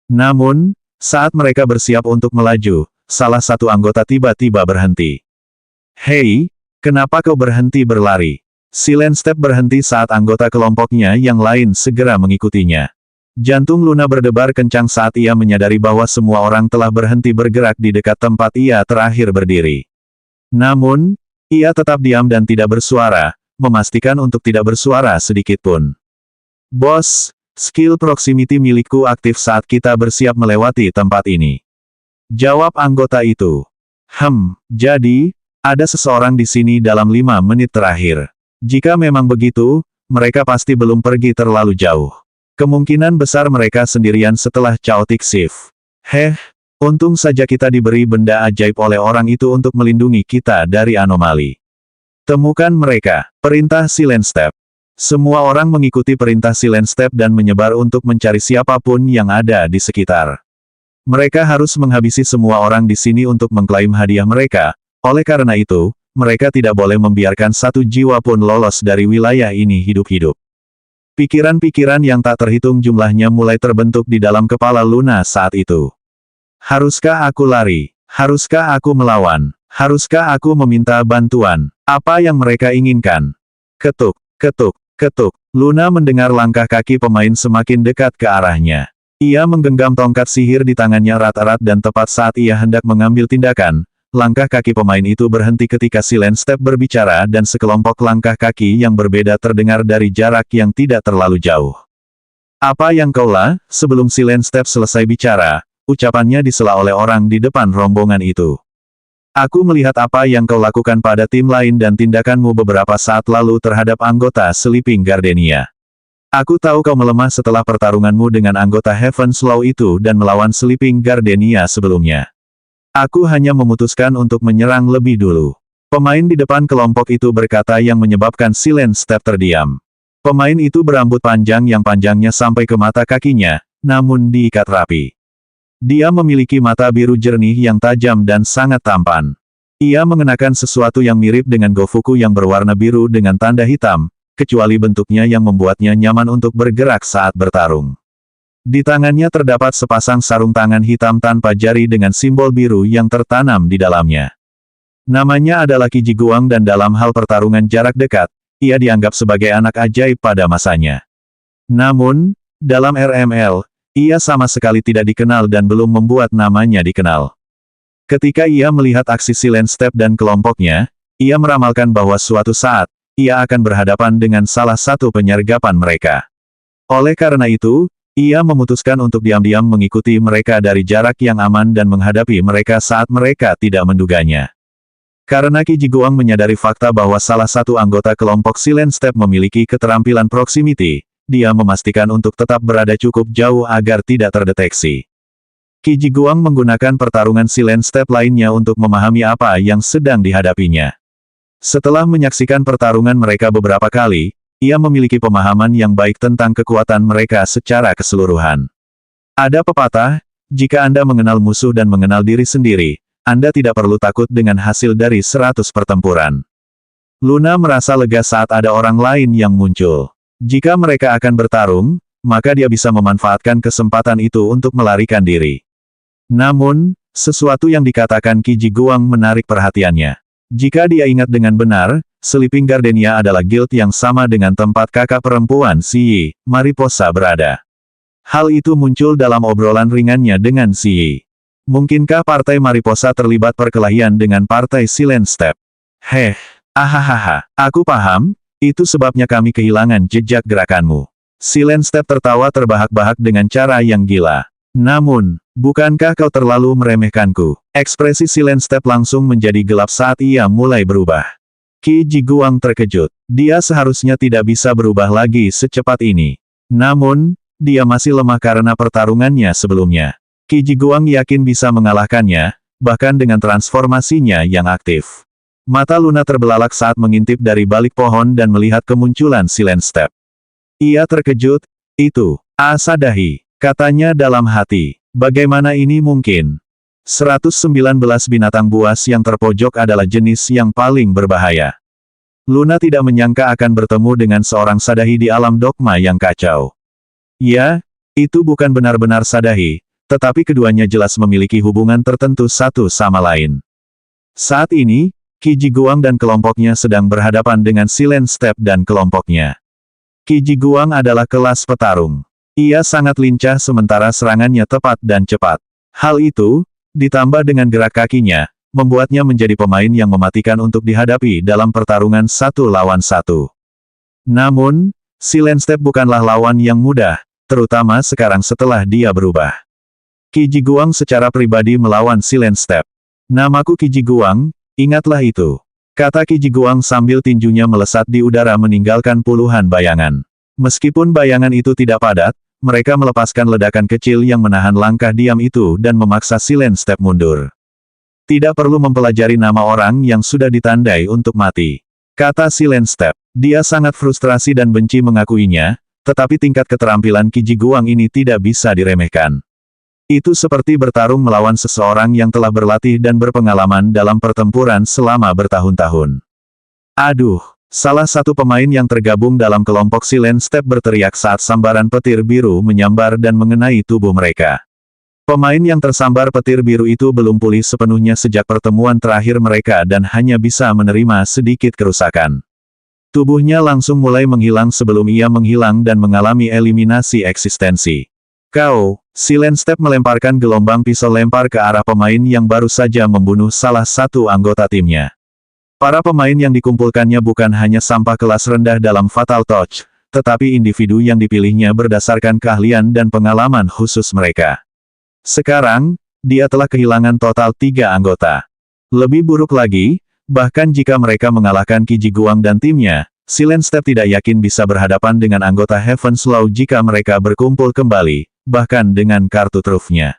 Namun, saat mereka bersiap untuk melaju, salah satu anggota tiba-tiba berhenti. Hei, kenapa kau berhenti berlari? Silent Step berhenti saat anggota kelompoknya yang lain segera mengikutinya. Jantung Luna berdebar kencang saat ia menyadari bahwa semua orang telah berhenti bergerak di dekat tempat ia terakhir berdiri. Namun, ia tetap diam dan tidak bersuara, memastikan untuk tidak bersuara sedikit pun. Bos, skill proximity milikku aktif saat kita bersiap melewati tempat ini, jawab anggota itu. Jadi, ada seseorang di sini dalam 5 menit terakhir. Jika memang begitu, mereka pasti belum pergi terlalu jauh. Kemungkinan besar mereka sendirian setelah Chaotic Shift. Untung saja kita diberi benda ajaib oleh orang itu untuk melindungi kita dari anomali. Temukan mereka, perintah Silent Step. Semua orang mengikuti perintah Silent Step dan menyebar untuk mencari siapapun yang ada di sekitar. Mereka harus menghabisi semua orang di sini untuk mengklaim hadiah mereka, oleh karena itu, mereka tidak boleh membiarkan satu jiwa pun lolos dari wilayah ini hidup-hidup. Pikiran-pikiran yang tak terhitung jumlahnya mulai terbentuk di dalam kepala Luna saat itu. Haruskah aku lari? Haruskah aku melawan? Haruskah aku meminta bantuan? Apa yang mereka inginkan? Ketuk, ketuk, ketuk. Luna mendengar langkah kaki pemain semakin dekat ke arahnya. Ia menggenggam tongkat sihir di tangannya erat-erat dan tepat saat ia hendak mengambil tindakan, langkah kaki pemain itu berhenti ketika Silent Step berbicara dan sekelompok langkah kaki yang berbeda terdengar dari jarak yang tidak terlalu jauh. Apa yang kau lah? Sebelum Silent Step selesai bicara, ucapannya disela oleh orang di depan rombongan itu. Aku melihat apa yang kau lakukan pada tim lain dan tindakanmu beberapa saat lalu terhadap anggota Sleeping Gardenia. Aku tahu kau melemah setelah pertarunganmu dengan anggota Heaven's Law itu dan melawan Sleeping Gardenia sebelumnya. Aku hanya memutuskan untuk menyerang lebih dulu. Pemain di depan kelompok itu berkata yang menyebabkan Silent Step terdiam. Pemain itu berambut panjang yang panjangnya sampai ke mata kakinya, namun diikat rapi. Dia memiliki mata biru jernih yang tajam dan sangat tampan. Ia mengenakan sesuatu yang mirip dengan Gofuku yang berwarna biru dengan tanda hitam, kecuali bentuknya yang membuatnya nyaman untuk bergerak saat bertarung. Di tangannya terdapat sepasang sarung tangan hitam tanpa jari dengan simbol biru yang tertanam di dalamnya. Namanya adalah Qi Jiguang dan dalam hal pertarungan jarak dekat, ia dianggap sebagai anak ajaib pada masanya. Namun, dalam RML, ia sama sekali tidak dikenal dan belum membuat namanya dikenal. Ketika ia melihat aksi Silent Step dan kelompoknya, ia meramalkan bahwa suatu saat, ia akan berhadapan dengan salah satu penyergapan mereka. Oleh karena itu, ia memutuskan untuk diam-diam mengikuti mereka dari jarak yang aman dan menghadapi mereka saat mereka tidak menduganya. Karena Qi Jiguang menyadari fakta bahwa salah satu anggota kelompok Silent Step memiliki keterampilan proximity, dia memastikan untuk tetap berada cukup jauh agar tidak terdeteksi. Qi Jiguang menggunakan pertarungan Silent Step lainnya untuk memahami apa yang sedang dihadapinya. Setelah menyaksikan pertarungan mereka beberapa kali, ia memiliki pemahaman yang baik tentang kekuatan mereka secara keseluruhan. Ada pepatah, jika Anda mengenal musuh dan mengenal diri sendiri, Anda tidak perlu takut dengan hasil dari 100 pertempuran. Luna merasa lega saat ada orang lain yang muncul. Jika mereka akan bertarung, maka dia bisa memanfaatkan kesempatan itu untuk melarikan diri. Namun, sesuatu yang dikatakan Qi Jiguang menarik perhatiannya. Jika dia ingat dengan benar, Sleeping Gardenia adalah guild yang sama dengan tempat kakak perempuan Si Mariposa berada. Hal itu muncul dalam obrolan ringannya dengan Si. Mungkinkah partai Mariposa terlibat perkelahian dengan partai Silent Step? Ahahaha, aku paham, itu sebabnya kami kehilangan jejak gerakanmu. Silent Step tertawa terbahak-bahak dengan cara yang gila. Namun, bukankah kau terlalu meremehkanku? Ekspresi Silent Step langsung menjadi gelap saat ia mulai berubah. Qi Jiguang terkejut. Dia seharusnya tidak bisa berubah lagi secepat ini. Namun, dia masih lemah karena pertarungannya sebelumnya. Qi Jiguang yakin bisa mengalahkannya, bahkan dengan transformasinya yang aktif. Mata Luna terbelalak saat mengintip dari balik pohon dan melihat kemunculan Silent Step. Ia terkejut, itu, Asadahi. Katanya dalam hati, bagaimana ini mungkin? 119 binatang buas yang terpojok adalah jenis yang paling berbahaya. Luna tidak menyangka akan bertemu dengan seorang Sadahi di alam dogma yang kacau. Ya, itu bukan benar-benar Sadahi, tetapi keduanya jelas memiliki hubungan tertentu satu sama lain. Saat ini, Qi Jiguang dan kelompoknya sedang berhadapan dengan Silent Step dan kelompoknya. Qi Jiguang adalah kelas petarung. Ia sangat lincah sementara serangannya tepat dan cepat. Hal itu, ditambah dengan gerak kakinya, membuatnya menjadi pemain yang mematikan untuk dihadapi dalam pertarungan 1 lawan 1. Namun, Silent Step bukanlah lawan yang mudah, terutama sekarang setelah dia berubah. Qi Jiguang secara pribadi melawan Silent Step. Namaku Qi Jiguang, ingatlah itu. Kata Qi Jiguang sambil tinjunya melesat di udara meninggalkan puluhan bayangan. Meskipun bayangan itu tidak padat, mereka melepaskan ledakan kecil yang menahan langkah diam itu dan memaksa Silent Step mundur. Tidak perlu mempelajari nama orang yang sudah ditandai untuk mati. Kata Silent Step. Dia sangat frustrasi dan benci mengakuinya, tetapi tingkat keterampilan Qi Jiguang ini tidak bisa diremehkan. Itu seperti bertarung melawan seseorang yang telah berlatih dan berpengalaman dalam pertempuran selama bertahun-tahun. Aduh! Salah satu pemain yang tergabung dalam kelompok Silent Step berteriak saat sambaran petir biru menyambar dan mengenai tubuh mereka. Pemain yang tersambar petir biru itu belum pulih sepenuhnya sejak pertemuan terakhir mereka dan hanya bisa menerima sedikit kerusakan. Tubuhnya langsung mulai menghilang sebelum ia menghilang dan mengalami eliminasi eksistensi. Kau, Silent Step melemparkan gelombang pisau lempar ke arah pemain yang baru saja membunuh salah satu anggota timnya. Para pemain yang dikumpulkannya bukan hanya sampah kelas rendah dalam Fatal Touch, tetapi individu yang dipilihnya berdasarkan keahlian dan pengalaman khusus mereka. Sekarang, dia telah kehilangan total 3 anggota. Lebih buruk lagi, bahkan jika mereka mengalahkan Qi Jiguang dan timnya, Silent Step tidak yakin bisa berhadapan dengan anggota Heaven's Law jika mereka berkumpul kembali, bahkan dengan kartu trufnya.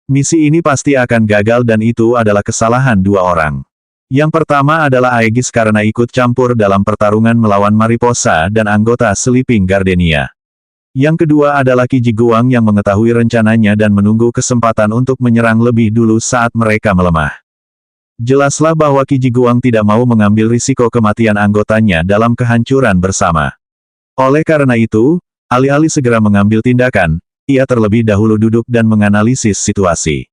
Misi ini pasti akan gagal dan itu adalah kesalahan 2 orang. Yang pertama adalah Aegis karena ikut campur dalam pertarungan melawan Mariposa dan anggota Sleeping Gardenia. Yang kedua adalah Qi Jiguang yang mengetahui rencananya dan menunggu kesempatan untuk menyerang lebih dulu saat mereka melemah. Jelaslah bahwa Qi Jiguang tidak mau mengambil risiko kematian anggotanya dalam kehancuran bersama. Oleh karena itu, alih-alih segera mengambil tindakan, ia terlebih dahulu duduk dan menganalisis situasi.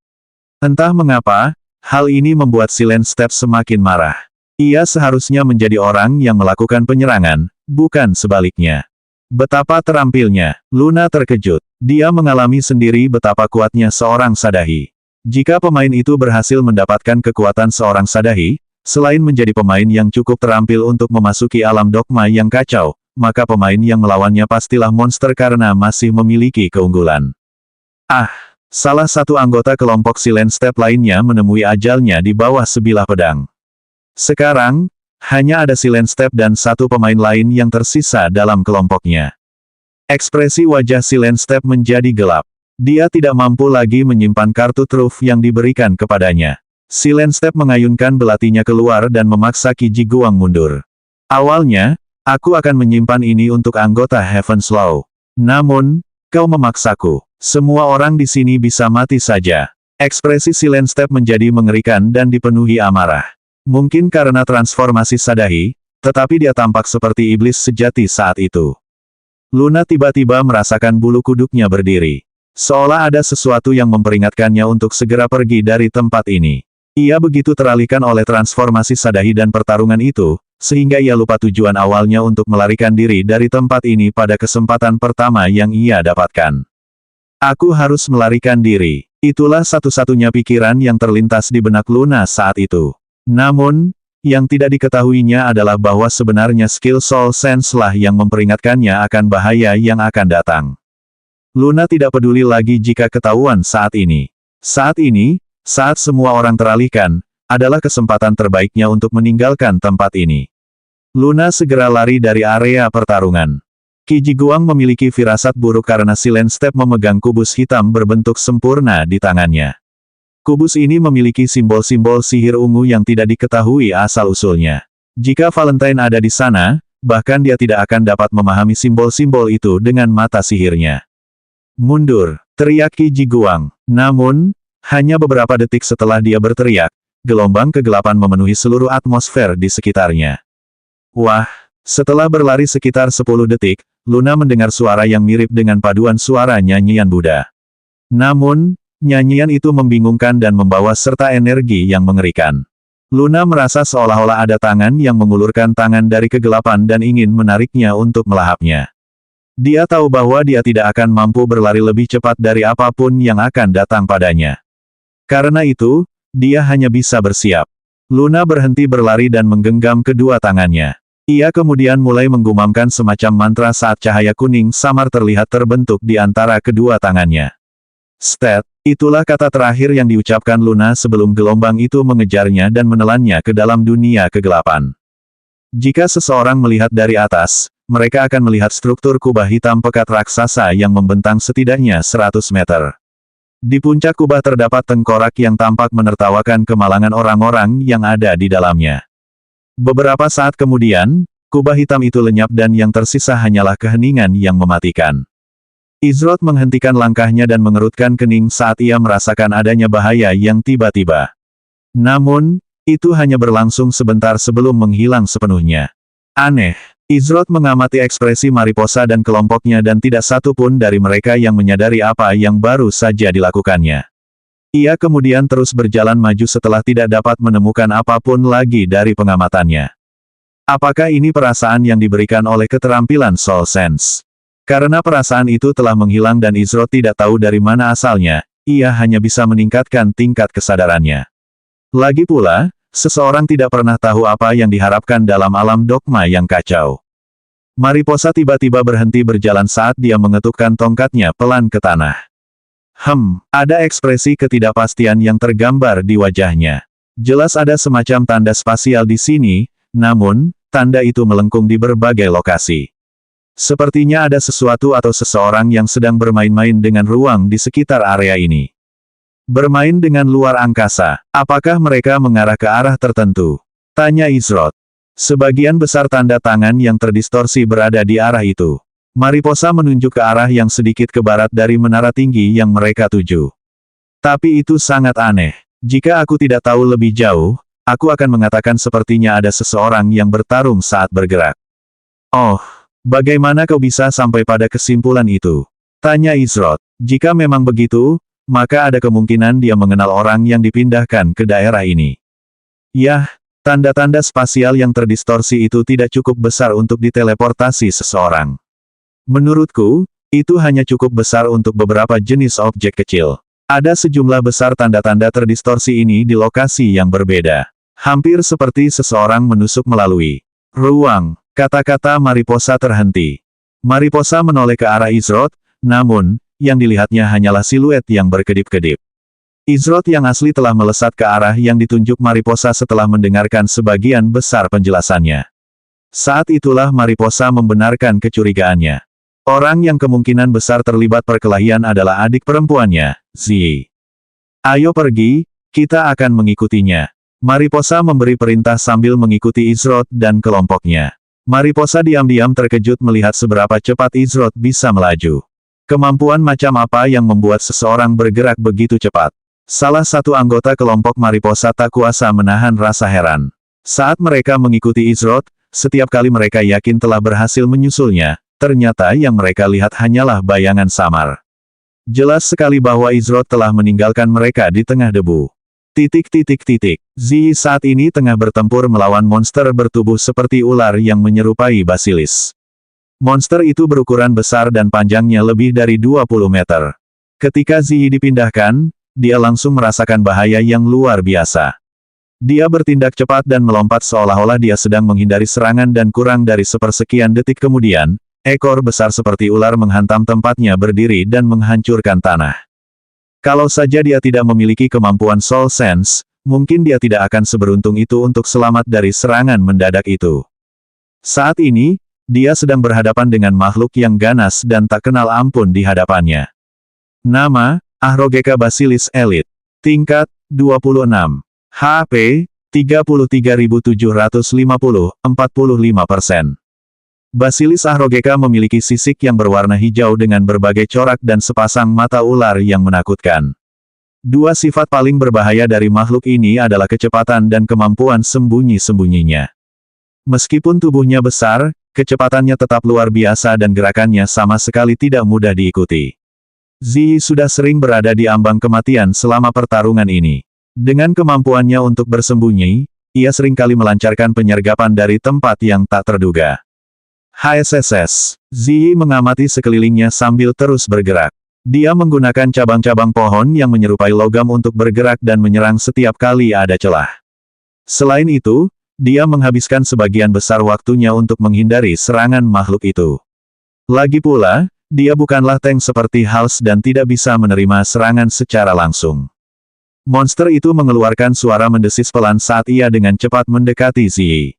Entah mengapa, hal ini membuat Silent Step semakin marah. Ia seharusnya menjadi orang yang melakukan penyerangan, bukan sebaliknya. Betapa terampilnya, Luna terkejut. Dia mengalami sendiri betapa kuatnya seorang Sadahi. Jika pemain itu berhasil mendapatkan kekuatan seorang Sadahi, selain menjadi pemain yang cukup terampil untuk memasuki alam dogma yang kacau, maka pemain yang melawannya pastilah monster karena masih memiliki keunggulan. Salah satu anggota kelompok Silent Step lainnya menemui ajalnya di bawah sebilah pedang. Sekarang, hanya ada Silent Step dan satu pemain lain yang tersisa dalam kelompoknya. Ekspresi wajah Silent Step menjadi gelap. Dia tidak mampu lagi menyimpan kartu truf yang diberikan kepadanya. Silent Step mengayunkan belatinya keluar dan memaksa Qi Jiguang mundur. Awalnya, aku akan menyimpan ini untuk anggota Heaven's Law. Namun, kau memaksaku. Semua orang di sini bisa mati saja. Ekspresi Silent Step menjadi mengerikan dan dipenuhi amarah. Mungkin karena transformasi Sadahi, tetapi dia tampak seperti iblis sejati saat itu. Luna tiba-tiba merasakan bulu kuduknya berdiri. Seolah ada sesuatu yang memperingatkannya untuk segera pergi dari tempat ini. Ia begitu teralihkan oleh transformasi Sadahi dan pertarungan itu, sehingga ia lupa tujuan awalnya untuk melarikan diri dari tempat ini pada kesempatan pertama yang ia dapatkan. Aku harus melarikan diri. Itulah satu-satunya pikiran yang terlintas di benak Luna saat itu. Namun, yang tidak diketahuinya adalah bahwa sebenarnya skill Soul Sense lah yang memperingatkannya akan bahaya yang akan datang. Luna tidak peduli lagi jika ketahuan saat ini. Saat ini, saat semua orang teralihkan, adalah kesempatan terbaiknya untuk meninggalkan tempat ini. Luna segera lari dari area pertarungan. Qi Jiguang memiliki firasat buruk karena Silent Step memegang kubus hitam berbentuk sempurna di tangannya. Kubus ini memiliki simbol-simbol sihir ungu yang tidak diketahui asal-usulnya. Jika Valentine ada di sana, bahkan dia tidak akan dapat memahami simbol-simbol itu dengan mata sihirnya. Mundur, teriak Qi Jiguang. Namun, hanya beberapa detik setelah dia berteriak, gelombang kegelapan memenuhi seluruh atmosfer di sekitarnya. Wah, setelah berlari sekitar 10 detik, Luna mendengar suara yang mirip dengan paduan suara nyanyian Buddha. Namun, nyanyian itu membingungkan dan membawa serta energi yang mengerikan. Luna merasa seolah-olah ada tangan yang mengulurkan tangan dari kegelapan dan ingin menariknya untuk melahapnya. Dia tahu bahwa dia tidak akan mampu berlari lebih cepat dari apapun yang akan datang padanya. Karena itu, dia hanya bisa bersiap. Luna berhenti berlari dan menggenggam kedua tangannya. Ia kemudian mulai menggumamkan semacam mantra saat cahaya kuning samar terlihat terbentuk di antara kedua tangannya. Stat, itulah kata terakhir yang diucapkan Luna sebelum gelombang itu mengejarnya dan menelannya ke dalam dunia kegelapan. Jika seseorang melihat dari atas, mereka akan melihat struktur kubah hitam pekat raksasa yang membentang setidaknya 100 meter. Di puncak kubah terdapat tengkorak yang tampak menertawakan kemalangan orang-orang yang ada di dalamnya. Beberapa saat kemudian, kubah hitam itu lenyap dan yang tersisa hanyalah keheningan yang mematikan. Izrod menghentikan langkahnya dan mengerutkan kening saat ia merasakan adanya bahaya yang tiba-tiba. Namun, itu hanya berlangsung sebentar sebelum menghilang sepenuhnya. Aneh. Izrod mengamati ekspresi Mariposa dan kelompoknya dan tidak satu pun dari mereka yang menyadari apa yang baru saja dilakukannya. Ia kemudian terus berjalan maju setelah tidak dapat menemukan apapun lagi dari pengamatannya. Apakah ini perasaan yang diberikan oleh keterampilan Soul Sense? Karena perasaan itu telah menghilang dan Izrod tidak tahu dari mana asalnya, ia hanya bisa meningkatkan tingkat kesadarannya. Lagi pula, seseorang tidak pernah tahu apa yang diharapkan dalam alam dogma yang kacau. Mariposa tiba-tiba berhenti berjalan saat dia mengetukkan tongkatnya pelan ke tanah. Ada ekspresi ketidakpastian yang tergambar di wajahnya. Jelas ada semacam tanda spasial di sini, namun, tanda itu melengkung di berbagai lokasi. Sepertinya ada sesuatu atau seseorang yang sedang bermain-main dengan ruang di sekitar area ini. Bermain dengan luar angkasa, apakah mereka mengarah ke arah tertentu? Tanya Izrod. Sebagian besar tanda tangan yang terdistorsi berada di arah itu. Mariposa menunjuk ke arah yang sedikit ke barat dari menara tinggi yang mereka tuju. Tapi itu sangat aneh. Jika aku tidak tahu lebih jauh, aku akan mengatakan sepertinya ada seseorang yang bertarung saat bergerak. Oh, bagaimana kau bisa sampai pada kesimpulan itu? Tanya Izrod. Jika memang begitu, maka ada kemungkinan dia mengenal orang yang dipindahkan ke daerah ini. Yah, tanda-tanda spasial yang terdistorsi itu tidak cukup besar untuk diteleportasi seseorang. Menurutku, itu hanya cukup besar untuk beberapa jenis objek kecil. Ada sejumlah besar tanda-tanda terdistorsi ini di lokasi yang berbeda. Hampir seperti seseorang menusuk melalui ruang. Kata-kata Mariposa terhenti. Mariposa menoleh ke arah Izrod, namun, yang dilihatnya hanyalah siluet yang berkedip-kedip. Izrod yang asli telah melesat ke arah yang ditunjuk Mariposa setelah mendengarkan sebagian besar penjelasannya. Saat itulah Mariposa membenarkan kecurigaannya. Orang yang kemungkinan besar terlibat perkelahian adalah adik perempuannya, Ziyi. Ayo pergi, kita akan mengikutinya. Mariposa memberi perintah sambil mengikuti Izrod dan kelompoknya. Mariposa diam-diam terkejut melihat seberapa cepat Izrod bisa melaju. Kemampuan macam apa yang membuat seseorang bergerak begitu cepat? Salah satu anggota kelompok Mariposa tak kuasa menahan rasa heran. Saat mereka mengikuti Izrod, setiap kali mereka yakin telah berhasil menyusulnya, ternyata yang mereka lihat hanyalah bayangan samar. Jelas sekali bahwa Izrod telah meninggalkan mereka di tengah debu. Ziyi saat ini tengah bertempur melawan monster bertubuh seperti ular yang menyerupai basilis. Monster itu berukuran besar dan panjangnya lebih dari 20 meter. Ketika Ziyi dipindahkan, dia langsung merasakan bahaya yang luar biasa. Dia bertindak cepat dan melompat seolah-olah dia sedang menghindari serangan dan kurang dari sepersekian detik kemudian, ekor besar seperti ular menghantam tempatnya berdiri dan menghancurkan tanah. Kalau saja dia tidak memiliki kemampuan Soul Sense, mungkin dia tidak akan seberuntung itu untuk selamat dari serangan mendadak itu. Saat ini, dia sedang berhadapan dengan makhluk yang ganas dan tak kenal ampun di hadapannya. Nama, Ahrogeka Basilis Elite. Tingkat, 26. HP, 33.750, 45%. Basilis Ahrogeka memiliki sisik yang berwarna hijau dengan berbagai corak dan sepasang mata ular yang menakutkan. Dua sifat paling berbahaya dari makhluk ini adalah kecepatan dan kemampuan sembunyi-sembunyinya. Meskipun tubuhnya besar, kecepatannya tetap luar biasa dan gerakannya sama sekali tidak mudah diikuti. Ziyi sudah sering berada di ambang kematian selama pertarungan ini. Dengan kemampuannya untuk bersembunyi, ia seringkali melancarkan penyergapan dari tempat yang tak terduga. HSSS. Ziyi mengamati sekelilingnya sambil terus bergerak. Dia menggunakan cabang-cabang pohon yang menyerupai logam untuk bergerak dan menyerang setiap kali ada celah. Selain itu, dia menghabiskan sebagian besar waktunya untuk menghindari serangan makhluk itu. Lagi pula, dia bukanlah tank seperti Hals dan tidak bisa menerima serangan secara langsung. Monster itu mengeluarkan suara mendesis pelan saat ia dengan cepat mendekati Ziyi.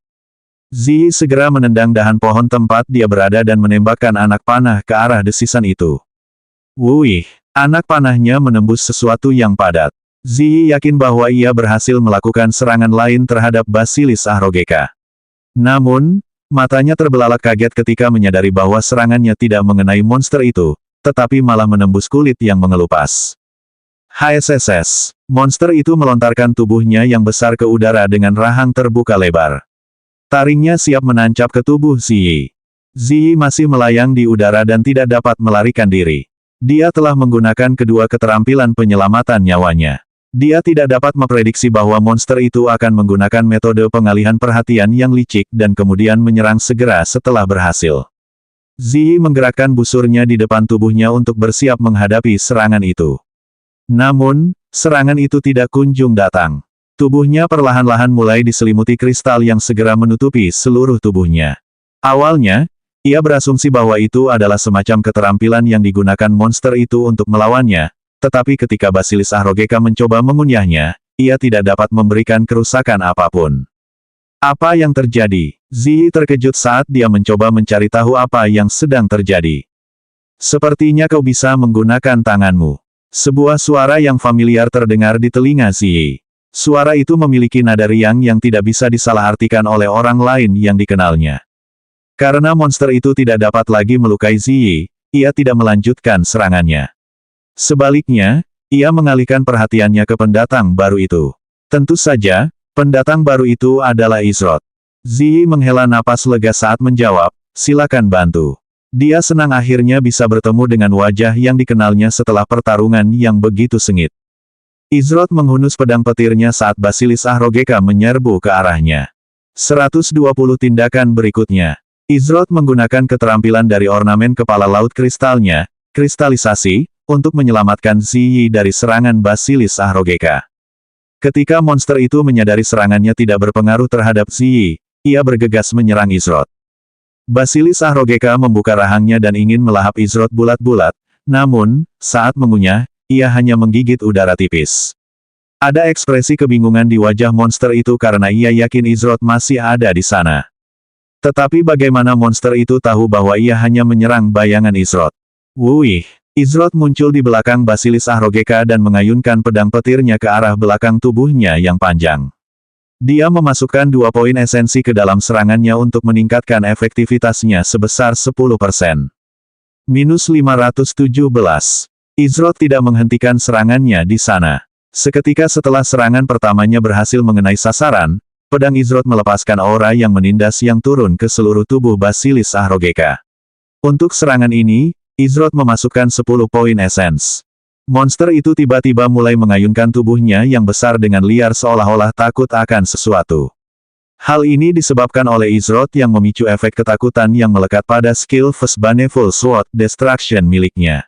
Ziyi segera menendang dahan pohon tempat dia berada dan menembakkan anak panah ke arah desisan itu. Wuih, anak panahnya menembus sesuatu yang padat. Ziyi yakin bahwa ia berhasil melakukan serangan lain terhadap Basilis Ahrogeka. Namun, matanya terbelalak kaget ketika menyadari bahwa serangannya tidak mengenai monster itu, tetapi malah menembus kulit yang mengelupas. HSSS. Monster itu melontarkan tubuhnya yang besar ke udara dengan rahang terbuka lebar. Taringnya siap menancap ke tubuh Ziyi. Ziyi masih melayang di udara dan tidak dapat melarikan diri. Dia telah menggunakan kedua keterampilan penyelamatan nyawanya. Dia tidak dapat memprediksi bahwa monster itu akan menggunakan metode pengalihan perhatian yang licik dan kemudian menyerang segera setelah berhasil. Ziyi menggerakkan busurnya di depan tubuhnya untuk bersiap menghadapi serangan itu. Namun, serangan itu tidak kunjung datang. Tubuhnya perlahan-lahan mulai diselimuti kristal yang segera menutupi seluruh tubuhnya. Awalnya, ia berasumsi bahwa itu adalah semacam keterampilan yang digunakan monster itu untuk melawannya, tetapi ketika Basilis Ahrogeka mencoba mengunyahnya, ia tidak dapat memberikan kerusakan apapun. Apa yang terjadi? Ziyi terkejut saat dia mencoba mencari tahu apa yang sedang terjadi. Sepertinya kau bisa menggunakan tanganmu. Sebuah suara yang familiar terdengar di telinga Ziyi. Suara itu memiliki nada riang yang tidak bisa disalahartikan oleh orang lain yang dikenalnya. Karena monster itu tidak dapat lagi melukai Ziyi, ia tidak melanjutkan serangannya. Sebaliknya, ia mengalihkan perhatiannya ke pendatang baru itu. Tentu saja, pendatang baru itu adalah Izrod. Ziyi menghela napas lega saat menjawab, silakan bantu. Dia senang akhirnya bisa bertemu dengan wajah yang dikenalnya setelah pertarungan yang begitu sengit. Izrod menghunus pedang petirnya saat Basilis Ahrogeka menyerbu ke arahnya. 120 tindakan berikutnya. Izrod menggunakan keterampilan dari ornamen kepala laut kristalnya, kristalisasi, untuk menyelamatkan Ziyi dari serangan Basilis Ahrogeka. Ketika monster itu menyadari serangannya tidak berpengaruh terhadap Ziyi, ia bergegas menyerang Izrod. Basilis Ahrogeka membuka rahangnya dan ingin melahap Izrod bulat-bulat, namun, saat mengunyah, ia hanya menggigit udara tipis. Ada ekspresi kebingungan di wajah monster itu karena ia yakin Izrod masih ada di sana. Tetapi bagaimana monster itu tahu bahwa ia hanya menyerang bayangan Izrod? Wuih! Izrod muncul di belakang Basilis Ahrogeka dan mengayunkan pedang petirnya ke arah belakang tubuhnya yang panjang. Dia memasukkan 2 poin esensi ke dalam serangannya untuk meningkatkan efektivitasnya sebesar 10%. Minus 517. Izrod tidak menghentikan serangannya di sana. Seketika setelah serangan pertamanya berhasil mengenai sasaran, pedang Izrod melepaskan aura yang menindas yang turun ke seluruh tubuh Basilis Ahrogeka. Untuk serangan ini, Izrod memasukkan 10 poin esens. Monster itu tiba-tiba mulai mengayunkan tubuhnya yang besar dengan liar seolah-olah takut akan sesuatu. Hal ini disebabkan oleh Izrod yang memicu efek ketakutan yang melekat pada skill First Baneful Sword Destruction miliknya.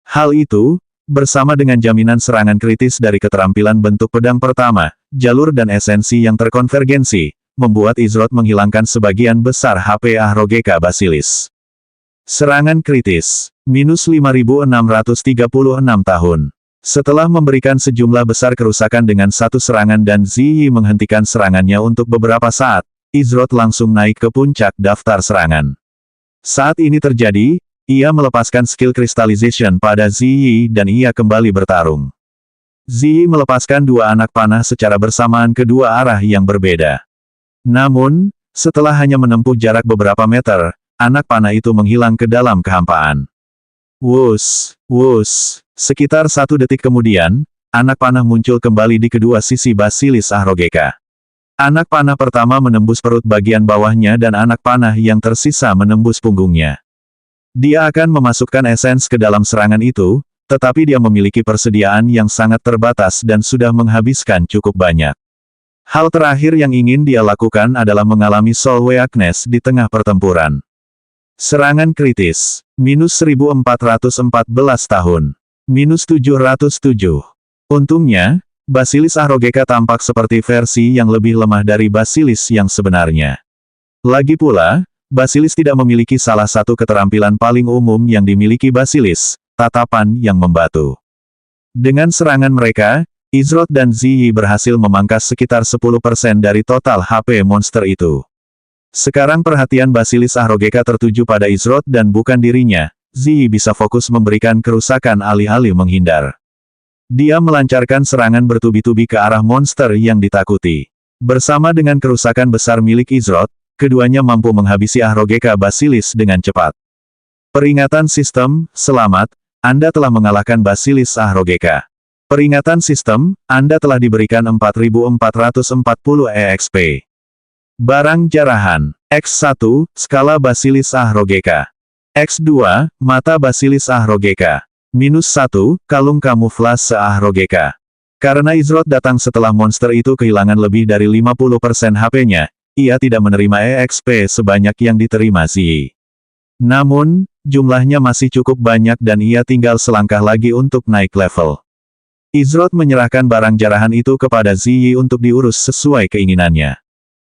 Hal itu, bersama dengan jaminan serangan kritis dari keterampilan bentuk pedang pertama, jalur dan esensi yang terkonvergensi, membuat Izrod menghilangkan sebagian besar HP Ahrogeka Basilis. Serangan kritis. Minus 5.636 tahun. Setelah memberikan sejumlah besar kerusakan dengan satu serangan dan Ziyi menghentikan serangannya untuk beberapa saat, Izrod langsung naik ke puncak daftar serangan. Saat ini terjadi, ia melepaskan skill Crystallization pada Ziyi dan ia kembali bertarung. Ziyi melepaskan 2 anak panah secara bersamaan ke 2 arah yang berbeda. Namun, setelah hanya menempuh jarak beberapa meter, anak panah itu menghilang ke dalam kehampaan. Wus, wus. Sekitar 1 detik kemudian, anak panah muncul kembali di kedua sisi Basilis Ahrogeka. Anak panah pertama menembus perut bagian bawahnya dan anak panah yang tersisa menembus punggungnya. Dia akan memasukkan esens ke dalam serangan itu, tetapi dia memiliki persediaan yang sangat terbatas dan sudah menghabiskan cukup banyak. Hal terakhir yang ingin dia lakukan adalah mengalami Soul Weakness di tengah pertempuran. Serangan kritis. Minus 1414 tahun. Minus 707. Untungnya, Basilis Ahrogeka tampak seperti versi yang lebih lemah dari Basilis yang sebenarnya. Lagi pula, Basilis tidak memiliki salah satu keterampilan paling umum yang dimiliki Basilis, tatapan yang membatu. Dengan serangan mereka, Izrod dan Ziyi berhasil memangkas sekitar 10% dari total HP monster itu. Sekarang perhatian Basilis Ahrogeka tertuju pada Izrod dan bukan dirinya, Ziyi bisa fokus memberikan kerusakan alih-alih menghindar. Dia melancarkan serangan bertubi-tubi ke arah monster yang ditakuti. Bersama dengan kerusakan besar milik Izrod, keduanya mampu menghabisi Ahrogeka Basilis dengan cepat. Peringatan sistem, selamat, Anda telah mengalahkan Basilis Ahrogeka. Peringatan sistem, Anda telah diberikan 4440 EXP. Barang jarahan. X1, skala Basilis Ahrogeka. X2, mata Basilis Ahrogeka. Minus 1, kalung kamuflase Ahrogeka. Karena Izrod datang setelah monster itu kehilangan lebih dari 50% HP-nya, ia tidak menerima EXP sebanyak yang diterima Ziyi. Namun, jumlahnya masih cukup banyak dan ia tinggal selangkah lagi untuk naik level. Izrod menyerahkan barang jarahan itu kepada Ziyi untuk diurus sesuai keinginannya.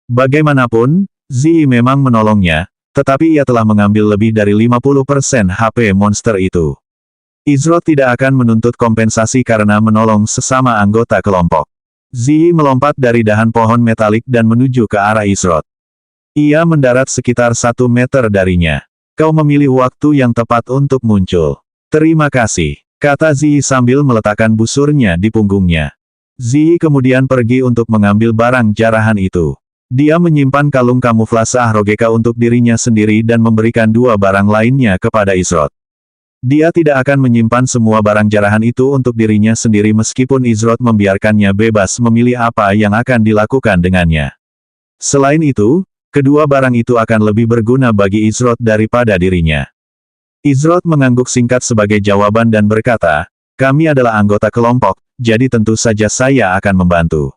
Bagaimanapun, Ziyi memang menolongnya, tetapi ia telah mengambil lebih dari 50% HP monster itu. Izrod tidak akan menuntut kompensasi karena menolong sesama anggota kelompok. Ziyi melompat dari dahan pohon metalik dan menuju ke arah Izrod. Ia mendarat sekitar 1 meter darinya. Kau memilih waktu yang tepat untuk muncul. Terima kasih, kata Ziyi sambil meletakkan busurnya di punggungnya. Ziyi kemudian pergi untuk mengambil barang jarahan itu. Dia menyimpan kalung kamuflase Ahrogeka untuk dirinya sendiri dan memberikan 2 barang lainnya kepada Izrod. Dia tidak akan menyimpan semua barang jarahan itu untuk dirinya sendiri meskipun Izrod membiarkannya bebas memilih apa yang akan dilakukan dengannya. Selain itu, kedua barang itu akan lebih berguna bagi Izrod daripada dirinya. Izrod mengangguk singkat sebagai jawaban dan berkata, kami adalah anggota kelompok, jadi tentu saja saya akan membantu.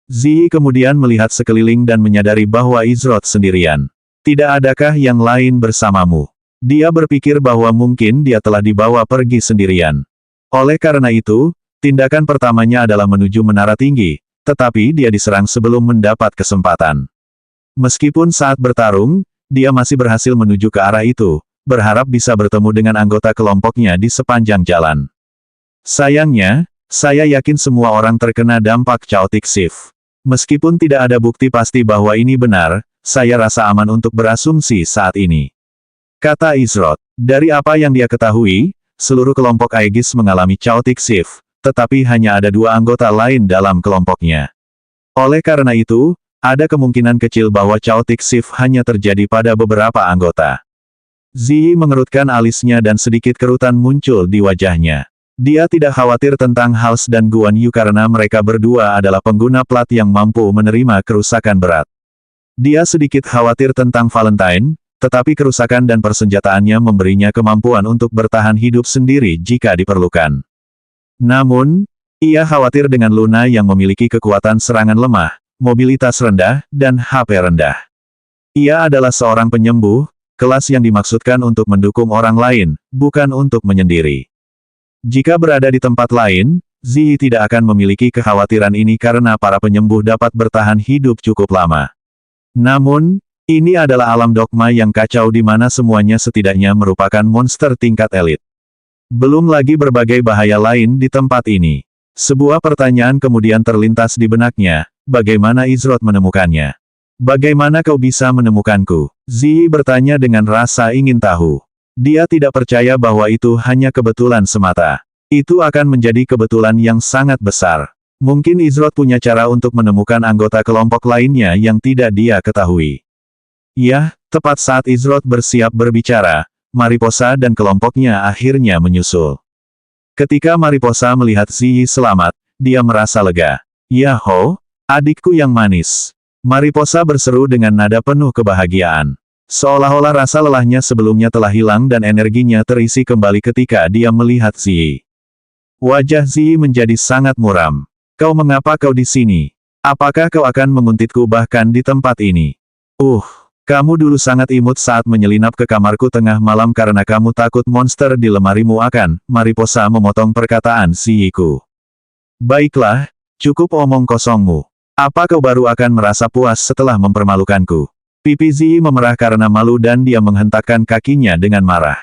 Ziyi kemudian melihat sekeliling dan menyadari bahwa Izrod sendirian. Tidak adakah yang lain bersamamu? Dia berpikir bahwa mungkin dia telah dibawa pergi sendirian. Oleh karena itu, tindakan pertamanya adalah menuju menara tinggi, tetapi dia diserang sebelum mendapat kesempatan. Meskipun saat bertarung, dia masih berhasil menuju ke arah itu, berharap bisa bertemu dengan anggota kelompoknya di sepanjang jalan. Sayangnya, saya yakin semua orang terkena dampak Chaotic Shift. Meskipun tidak ada bukti pasti bahwa ini benar, saya rasa aman untuk berasumsi saat ini. Kata Izrod. Dari apa yang dia ketahui, seluruh kelompok Aegis mengalami Chaotic Shift, tetapi hanya ada 2 anggota lain dalam kelompoknya. Oleh karena itu, ada kemungkinan kecil bahwa Chaotic Shift hanya terjadi pada beberapa anggota. Ziyi mengerutkan alisnya dan sedikit kerutan muncul di wajahnya. Dia tidak khawatir tentang Hals dan Guan Yu karena mereka berdua adalah pengguna plat yang mampu menerima kerusakan berat. Dia sedikit khawatir tentang Valentine, tetapi kerusakan dan persenjataannya memberinya kemampuan untuk bertahan hidup sendiri jika diperlukan. Namun, ia khawatir dengan Luna yang memiliki kekuatan serangan lemah, mobilitas rendah, dan HP rendah. Ia adalah seorang penyembuh, kelas yang dimaksudkan untuk mendukung orang lain, bukan untuk menyendiri. Jika berada di tempat lain, Ziyi tidak akan memiliki kekhawatiran ini karena para penyembuh dapat bertahan hidup cukup lama. Namun, ini adalah alam dogma yang kacau di mana semuanya setidaknya merupakan monster tingkat elit. Belum lagi berbagai bahaya lain di tempat ini. Sebuah pertanyaan kemudian terlintas di benaknya, bagaimana Izrod menemukannya? Bagaimana kau bisa menemukanku? Ziyi bertanya dengan rasa ingin tahu. Dia tidak percaya bahwa itu hanya kebetulan semata. Itu akan menjadi kebetulan yang sangat besar. Mungkin Izrod punya cara untuk menemukan anggota kelompok lainnya yang tidak dia ketahui. Ya, tepat saat Izrod bersiap berbicara, Mariposa dan kelompoknya akhirnya menyusul. Ketika Mariposa melihat Ziyi selamat, dia merasa lega. Yaho, adikku yang manis. Mariposa berseru dengan nada penuh kebahagiaan. Seolah-olah rasa lelahnya sebelumnya telah hilang dan energinya terisi kembali ketika dia melihat Ziyi. Wajah Ziyi menjadi sangat muram. Kau mengapa kau di sini? Apakah kau akan menguntitku bahkan di tempat ini? Kamu dulu sangat imut saat menyelinap ke kamarku tengah malam karena kamu takut monster di lemarimu akan, Mariposa memotong perkataan Ziyiku. Baiklah, cukup omong kosongmu. Apa kau baru akan merasa puas setelah mempermalukanku? Pipi Ziyi memerah karena malu dan dia menghentakkan kakinya dengan marah.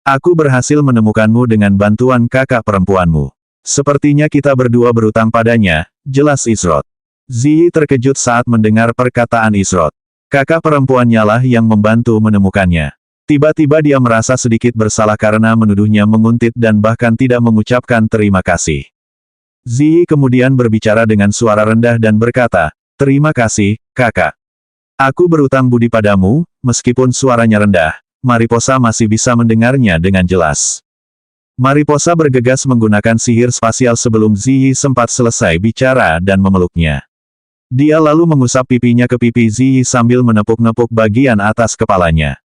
Aku berhasil menemukanmu dengan bantuan kakak perempuanmu. Sepertinya kita berdua berutang padanya, jelas Izrod. Ziyi terkejut saat mendengar perkataan Izrod. Kakak perempuannya lah yang membantu menemukannya. Tiba-tiba dia merasa sedikit bersalah karena menuduhnya menguntit dan bahkan tidak mengucapkan terima kasih. Ziyi kemudian berbicara dengan suara rendah dan berkata, terima kasih, kakak. Aku berutang budi padamu, meskipun suaranya rendah, Mariposa masih bisa mendengarnya dengan jelas. Mariposa bergegas menggunakan sihir spasial sebelum Ziyi sempat selesai bicara dan memeluknya. Dia lalu mengusap pipinya ke pipi Ziyi sambil menepuk-nepuk bagian atas kepalanya.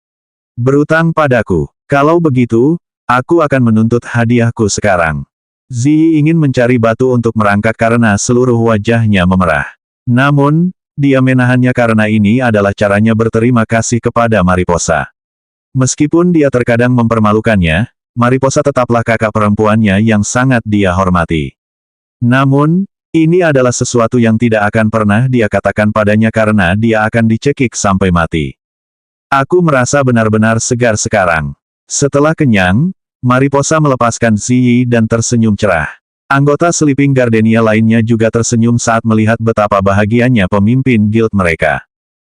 Berutang padaku. Kalau begitu, aku akan menuntut hadiahku sekarang. Ziyi ingin mencari batu untuk merangkak karena seluruh wajahnya memerah. Namun, dia menahannya karena ini adalah caranya berterima kasih kepada Mariposa. Meskipun dia terkadang mempermalukannya, Mariposa tetaplah kakak perempuannya yang sangat dia hormati. Namun, ini adalah sesuatu yang tidak akan pernah dia katakan padanya karena dia akan dicekik sampai mati. Aku merasa benar-benar segar sekarang. Setelah kenyang, Mariposa melepaskan Ziyi dan tersenyum cerah. Anggota Sleeping Gardenia lainnya juga tersenyum saat melihat betapa bahagianya pemimpin guild mereka.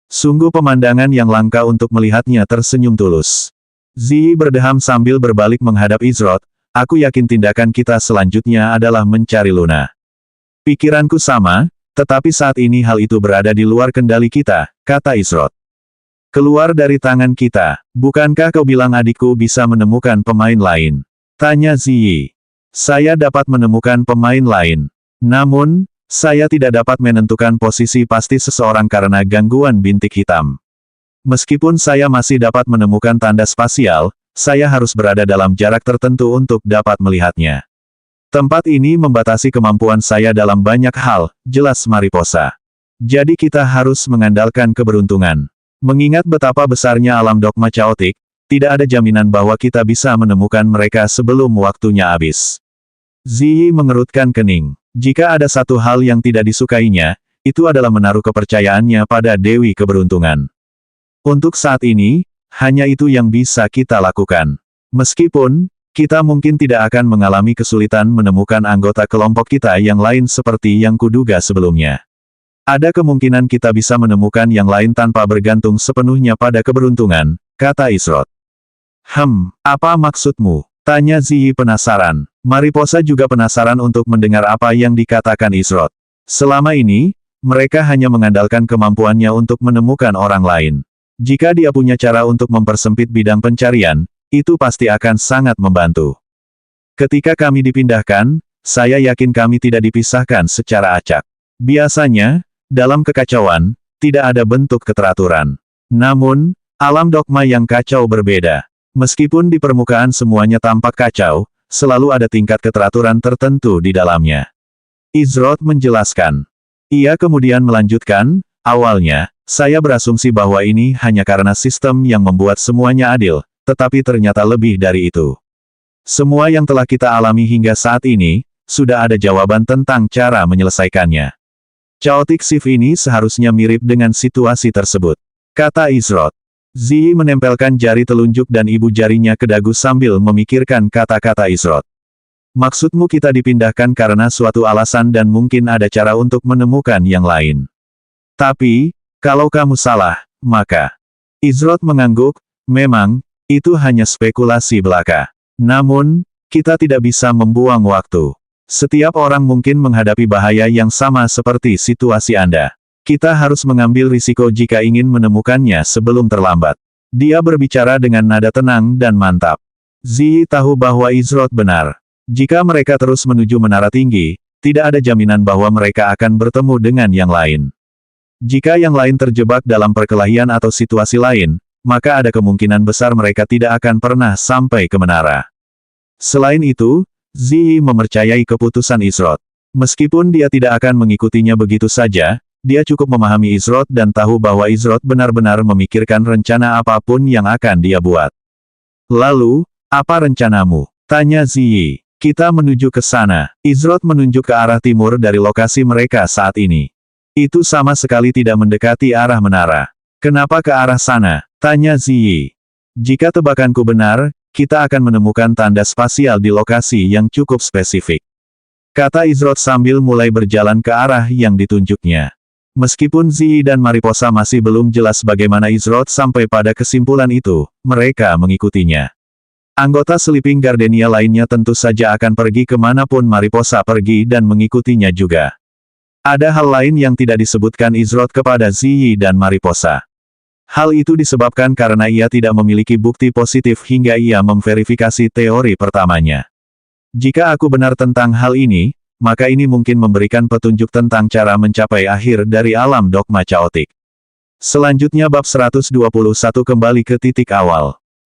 Sungguh pemandangan yang langka untuk melihatnya tersenyum tulus. Ziyi berdeham sambil berbalik menghadap Izrod, aku yakin tindakan kita selanjutnya adalah mencari Luna. Pikiranku sama, tetapi saat ini hal itu berada di luar kendali kita, kata Izrod. Keluar dari tangan kita, bukankah kau bilang adikku bisa menemukan pemain lain? Tanya Ziyi. Saya dapat menemukan pemain lain. Namun, saya tidak dapat menentukan posisi pasti seseorang karena gangguan bintik hitam. Meskipun saya masih dapat menemukan tanda spasial, saya harus berada dalam jarak tertentu untuk dapat melihatnya. Tempat ini membatasi kemampuan saya dalam banyak hal, jelas Mariposa. Jadi kita harus mengandalkan keberuntungan. Mengingat betapa besarnya alam dogma chaotic, tidak ada jaminan bahwa kita bisa menemukan mereka sebelum waktunya habis. Ziyi mengerutkan kening. Jika ada satu hal yang tidak disukainya, itu adalah menaruh kepercayaannya pada Dewi Keberuntungan. Untuk saat ini, hanya itu yang bisa kita lakukan. Meskipun, kita mungkin tidak akan mengalami kesulitan menemukan anggota kelompok kita yang lain seperti yang kuduga sebelumnya. Ada kemungkinan kita bisa menemukan yang lain tanpa bergantung sepenuhnya pada keberuntungan, kata Izrod. Apa maksudmu? Tanya Ziyi penasaran. Mariposa juga penasaran untuk mendengar apa yang dikatakan Izrod. Selama ini, mereka hanya mengandalkan kemampuannya untuk menemukan orang lain. Jika dia punya cara untuk mempersempit bidang pencarian, itu pasti akan sangat membantu. Ketika kami dipindahkan, saya yakin kami tidak dipisahkan secara acak. Biasanya, dalam kekacauan, tidak ada bentuk keteraturan. Namun, alam dogma yang kacau berbeda. Meskipun di permukaan semuanya tampak kacau, selalu ada tingkat keteraturan tertentu di dalamnya. Izrod menjelaskan. Ia kemudian melanjutkan, awalnya, saya berasumsi bahwa ini hanya karena sistem yang membuat semuanya adil, tetapi ternyata lebih dari itu. Semua yang telah kita alami hingga saat ini, sudah ada jawaban tentang cara menyelesaikannya. Chaotic Shift ini seharusnya mirip dengan situasi tersebut, kata Izrod. Ziyi menempelkan jari telunjuk dan ibu jarinya ke dagu sambil memikirkan kata-kata Izrod. Maksudmu kita dipindahkan karena suatu alasan dan mungkin ada cara untuk menemukan yang lain. Tapi, kalau kamu salah, maka... Izrod mengangguk, memang, itu hanya spekulasi belaka. Namun, kita tidak bisa membuang waktu. Setiap orang mungkin menghadapi bahaya yang sama seperti situasi Anda. Kita harus mengambil risiko jika ingin menemukannya sebelum terlambat. Dia berbicara dengan nada tenang dan mantap. Ziyi tahu bahwa Izrod benar. Jika mereka terus menuju menara tinggi, tidak ada jaminan bahwa mereka akan bertemu dengan yang lain. Jika yang lain terjebak dalam perkelahian atau situasi lain, maka ada kemungkinan besar mereka tidak akan pernah sampai ke menara. Selain itu, Ziyi mempercayai keputusan Izrod. Meskipun dia tidak akan mengikutinya begitu saja, dia cukup memahami Izrod dan tahu bahwa Izrod benar-benar memikirkan rencana apapun yang akan dia buat. Lalu, apa rencanamu? Tanya Ziyi. Kita menuju ke sana. Izrod menunjuk ke arah timur dari lokasi mereka saat ini. Itu sama sekali tidak mendekati arah menara. Kenapa ke arah sana? Tanya Ziyi. Jika tebakanku benar, kita akan menemukan tanda spasial di lokasi yang cukup spesifik. Kata Izrod sambil mulai berjalan ke arah yang ditunjuknya. Meskipun Ziyi dan Mariposa masih belum jelas bagaimana Izrod sampai pada kesimpulan itu, mereka mengikutinya. Anggota Sleeping Gardenia lainnya tentu saja akan pergi kemanapun Mariposa pergi dan mengikutinya juga. Ada hal lain yang tidak disebutkan Izrod kepada Ziyi dan Mariposa. Hal itu disebabkan karena ia tidak memiliki bukti positif hingga ia memverifikasi teori pertamanya. Jika aku benar tentang hal ini, maka ini mungkin memberikan petunjuk tentang cara mencapai akhir dari alam dogma chaotic. Selanjutnya bab 121 kembali ke titik awal.